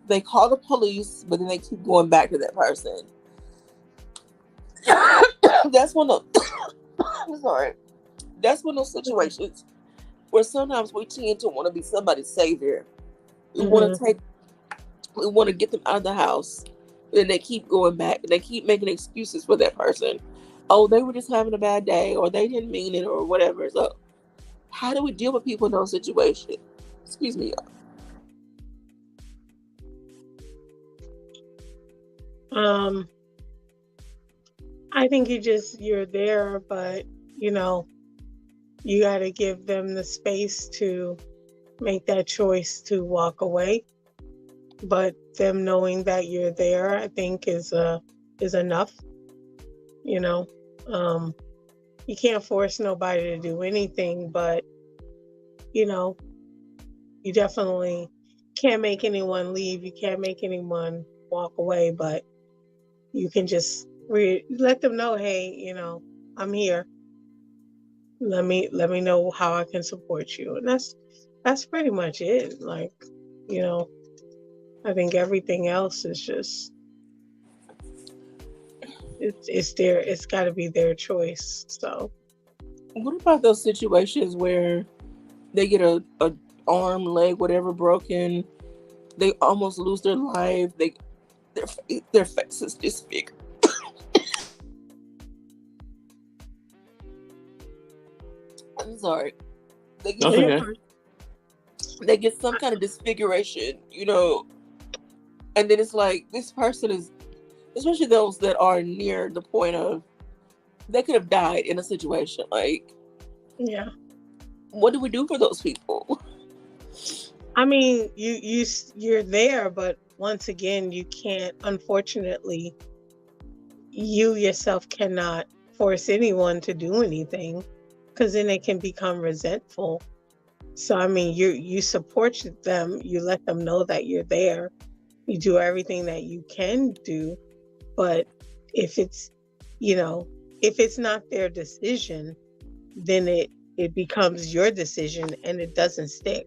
they call the police, but then they keep going back to that person. That's one of I'm sorry. That's one of those situations where sometimes we tend to want to be somebody's savior. We want to get them out of the house. And they keep going back. They keep making excuses for that person. Oh, they were just having a bad day, or they didn't mean it, or whatever. So, how do we deal with people in those situations? Excuse me. I think you're there, but you got to give them the space to make that choice to walk away. But them knowing that you're there, I think is enough. You can't force nobody to do anything, but you definitely can't make anyone leave. You can't make anyone walk away, but you can just let them know, hey, I'm here. Let me know how I can support you, and that's pretty much it. Like, I think everything else is just it's got to be their choice. So, What about those situations where they get a arm, leg, whatever broken? They almost lose their life. Their face is disfigured. I'm sorry. They get, That's okay. they get some kind of disfiguration, and then it's like this person is, especially those that are near the point of they could have died in a situation. Like, yeah. what do we do for those people? I mean, you're there, but once again, you can't. Unfortunately, you yourself cannot force anyone to do anything, because then they can become resentful. So, I mean, you support them. You let them know that you're there. You do everything that you can do, but if it's not their decision, then it becomes your decision and it doesn't stick.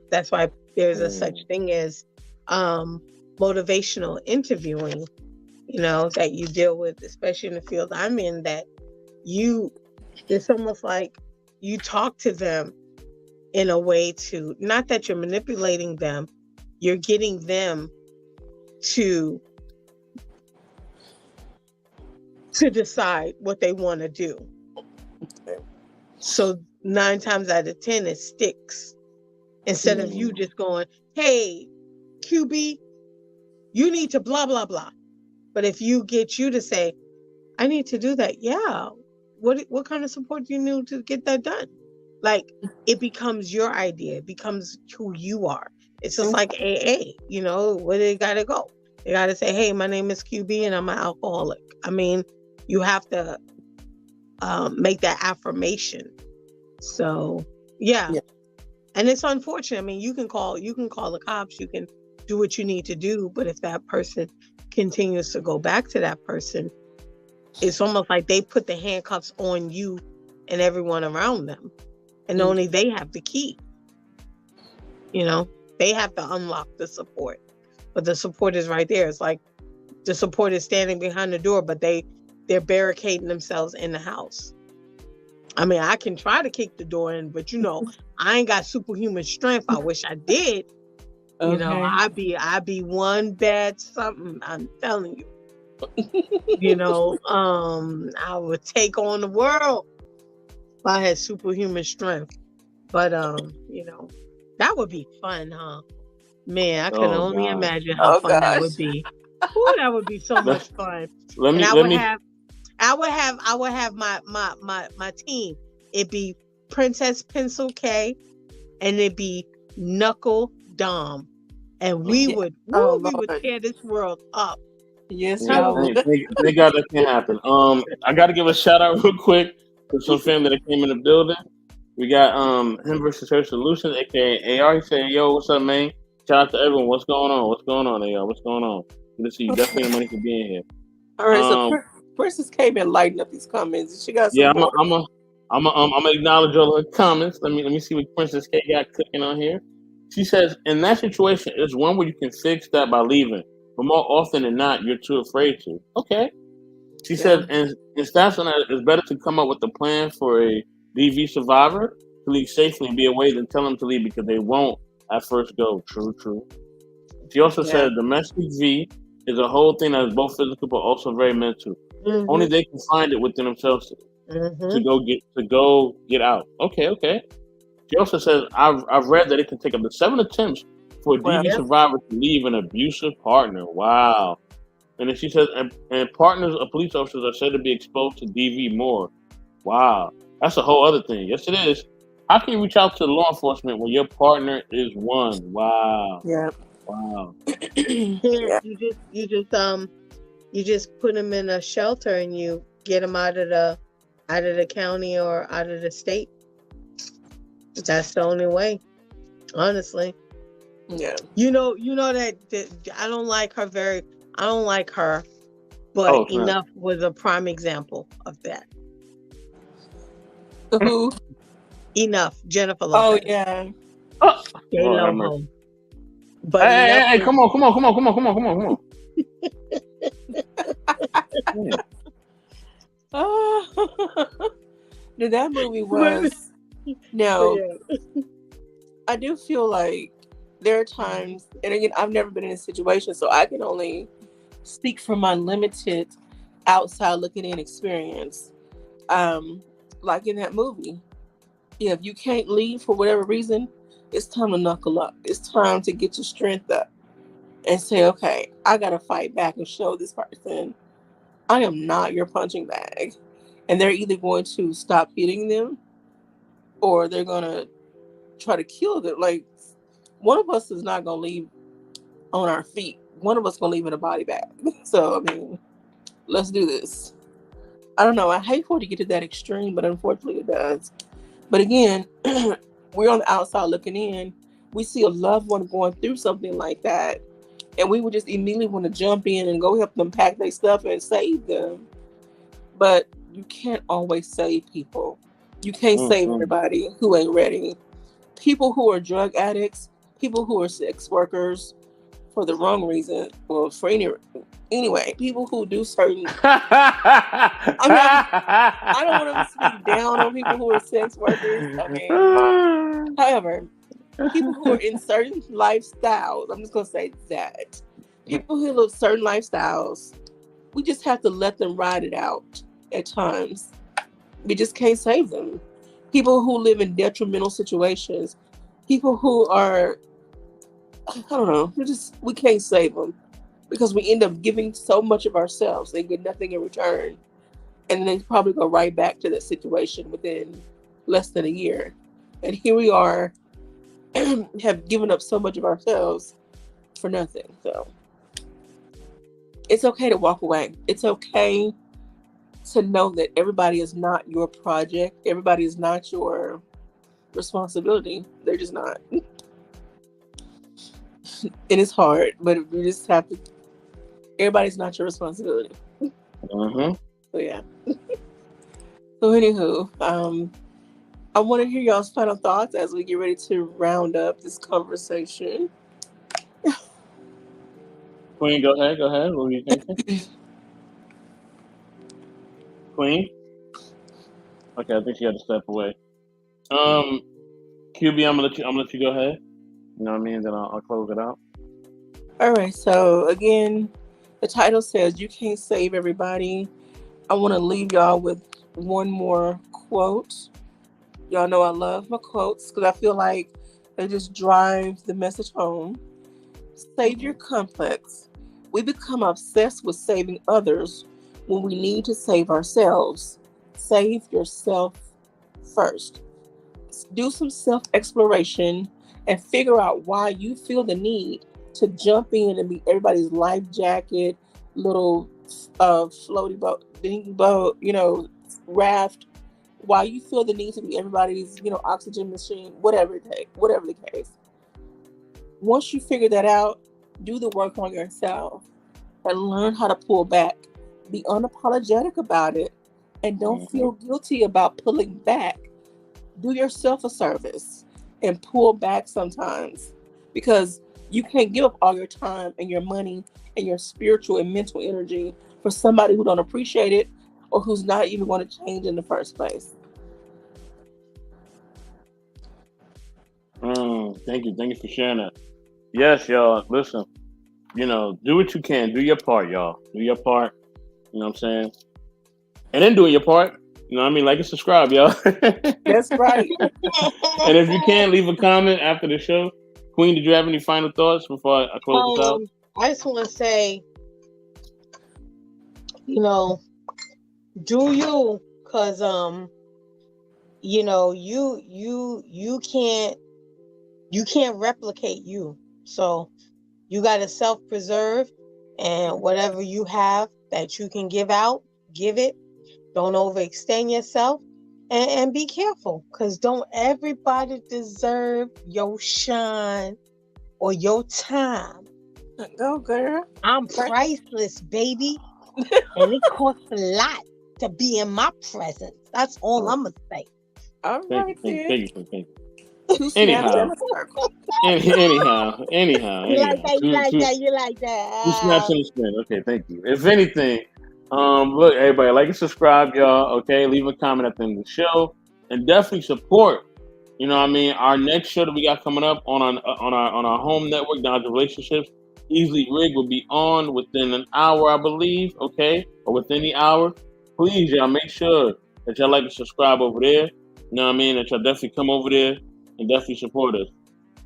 That's why there's a such thing as motivational interviewing, that you deal with, especially in the field I'm in, that it's almost like you talk to them in a way to, not that you're manipulating them, you're getting them to decide what they want to do. So 9 times out of 10 it sticks, instead of you just going, hey, QB, you need to blah blah blah. But if you get you to say, I need to do that, yeah, what kind of support do you need to get that done? Like, it becomes your idea, it becomes who you are. It's just like AA, where they gotta go. They gotta say, hey, my name is QB and I'm an alcoholic. I mean, you have to make that affirmation. So yeah. And it's unfortunate. I mean, you can call the cops, you can do what you need to do, but if that person continues to go back to that person, it's almost like they put the handcuffs on you and everyone around them, and only they have the key. They have to unlock the support, but the support is right there. It's like the support is standing behind the door, but they're barricading themselves in the house. I mean, I can try to kick the door in, but I ain't got superhuman strength. I wish I did. Okay. I'd be one bad something. I'm telling you. I would take on the world if I had superhuman strength. But that would be fun, huh? Man, I can Oh only God. imagine how Oh fun that gosh. would be. Ooh, that would be so much Let's fun. let And me I let would me. have my team. It'd be Princess Pencil K, and it'd be Knuckle Dom, and we Yeah. would Oh we would Lord. tear this world up. Yes, Yeah, y'all Television. would. thank God that can't happen. I got to give a shout out real quick to some family that came in the building. We got him versus her solutions, aka AR. He said, "Yo, what's up, man? Shout out to everyone. What's going on? What's going on, AR? What's going on? Good to see you. Definitely the money for being here. All right, so Um, Princess K been lighting up these comments. She got yeah, some more. I'm gonna acknowledge all the comments. Let me see what Princess K got cooking on here. She says, in that situation, it's one where you can fix that by leaving, but more often than not, you're too afraid to. Okay. She Yeah. said, in stats on that, it's better to come up with a plan for a DV survivor to leave safely and be away than tell them to leave because they won't at first go. True, true. She also Yeah. said domestic V is a whole thing that is both physical but also very mental. Only they can find it within themselves to go get out. Okay. She also says, I've read that it can take up to 7 attempts for a Well, DV survivor to leave an abusive partner. Wow. And then she says, and partners of police officers are said to be exposed to DV more. Wow. That's a whole other thing. Yes, it is. How can you reach out to law enforcement when your partner is one? Wow. yeah. Wow. Yeah. You just put them in a shelter and you get them out of the county or out of the state. That's the only way, honestly. Yeah. You know that I don't like her, but Oh, snap. Enough was a prime example of that. Who? Enough, Jennifer Oh Lopez. yeah. Oh, Stay Lord low have mercy. home. But Hey, Enough come on. Yeah. Oh. Dude, that movie was. Now, yeah. I do feel like there are times, and again, I've never been in a situation, so I can only speak from my limited outside looking in experience. Like in that movie, if you can't leave for whatever reason, it's time to knuckle up. It's time to get your strength up and say, okay, I gotta fight back and show this person I am not your punching bag. And they're either going to stop hitting them or they're gonna try to kill them. Like, one of us is not gonna leave on our feet. One of us gonna leave in a body bag. So I mean, let's do this. I don't know. I hate for it to get to that extreme, but unfortunately it does. But again, we're on the outside looking in. We see a loved one going through something like that, and we would just immediately want to jump in and go help them pack their stuff and save them. But you can't always save people. You can't save everybody who ain't ready. People who are drug addicts, people who are sex workers for the wrong reason, well, for anyway, people who do certain. I don't want to speak down on people who are sex workers. I mean, however, people who are in certain lifestyles, I'm just going to say that. People who live certain lifestyles, we just have to let them ride it out at times. We just can't save them. People who live in detrimental situations, people who are, I don't know, we can't save them because we end up giving so much of ourselves and get nothing in return. And then probably go right back to that situation within less than a year. And here we are, have given up so much of ourselves for nothing. So it's okay to walk away. It's okay to know that everybody is not your project. Everybody is not your responsibility. They're just not. It is hard, but you just have to. Everybody's not your responsibility. Mm-hmm. So yeah. So anywho, I want to hear y'all's final thoughts as we get ready to round up this conversation. Queen, go ahead. What were you thinking? Queen? Okay, I think she had to step away. QB, I'm gonna let you go ahead. You know what I mean? Then I'll close it out. All right. So again, the title says you can't save everybody. I want to leave y'all with one more quote Y'all know I love my quotes because I feel like they just drive the message home. Savior complex. We become obsessed with saving others when we need to save ourselves. Save yourself first. Do some self-exploration and figure out why you feel the need to jump in and be everybody's life jacket, little floaty boat, dinghy boat, raft. Why you feel the need to be everybody's, oxygen machine, whatever the case. Once you figure that out, do the work on yourself and learn how to pull back. Be unapologetic about it and don't feel guilty about pulling back. Do yourself a service and pull back sometimes, because you can't give up all your time and your money and your spiritual and mental energy for somebody who don't appreciate it or who's not even going to change in the first place. Thank you for sharing that. Yes, y'all. Listen, do what you can. Do your part, y'all. Do your part. You know what I'm saying? And then doing your part, like and subscribe, y'all. That's right. And if you can, leave a comment after the show. Queen, did you have any final thoughts before I close this out? I just want to say, do you, because you can't replicate you. So you got to self-preserve, and whatever you have that you can give out, give it. Don't overextend yourself, and be careful, because don't everybody deserve your shine or your time. Go, girl. I'm priceless, baby. And it costs a lot to be in my presence. That's all I'm going to say. All right, then. Thank you. Anyhow. You like that. Two snaps in the spin. Okay, thank you. If anything, look, everybody, like and subscribe, y'all. Okay, leave a comment at the end of the show, and definitely support. Our next show that we got coming up on our home network, Dodge Relationships, Easily Rig, will be on within an hour, I believe. Okay, or within the hour. Please, y'all, make sure that y'all like and subscribe over there. That y'all definitely come over there and definitely support us.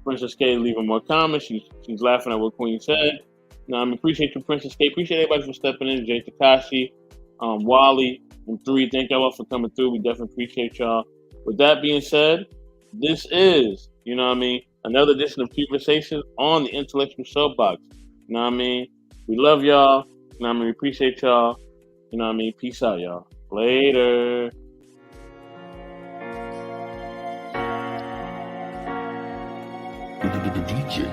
Princess K leaving more comments. She's laughing at what Queen said. Appreciate you, Princess K. Appreciate everybody for stepping in. Jay Takashi, Wally, and 3. Thank y'all all for coming through. We definitely appreciate y'all. With that being said, this is, another edition of Conversations on the Intellectual Soapbox. We love y'all. We appreciate y'all. Peace out, y'all. Later. The DJ.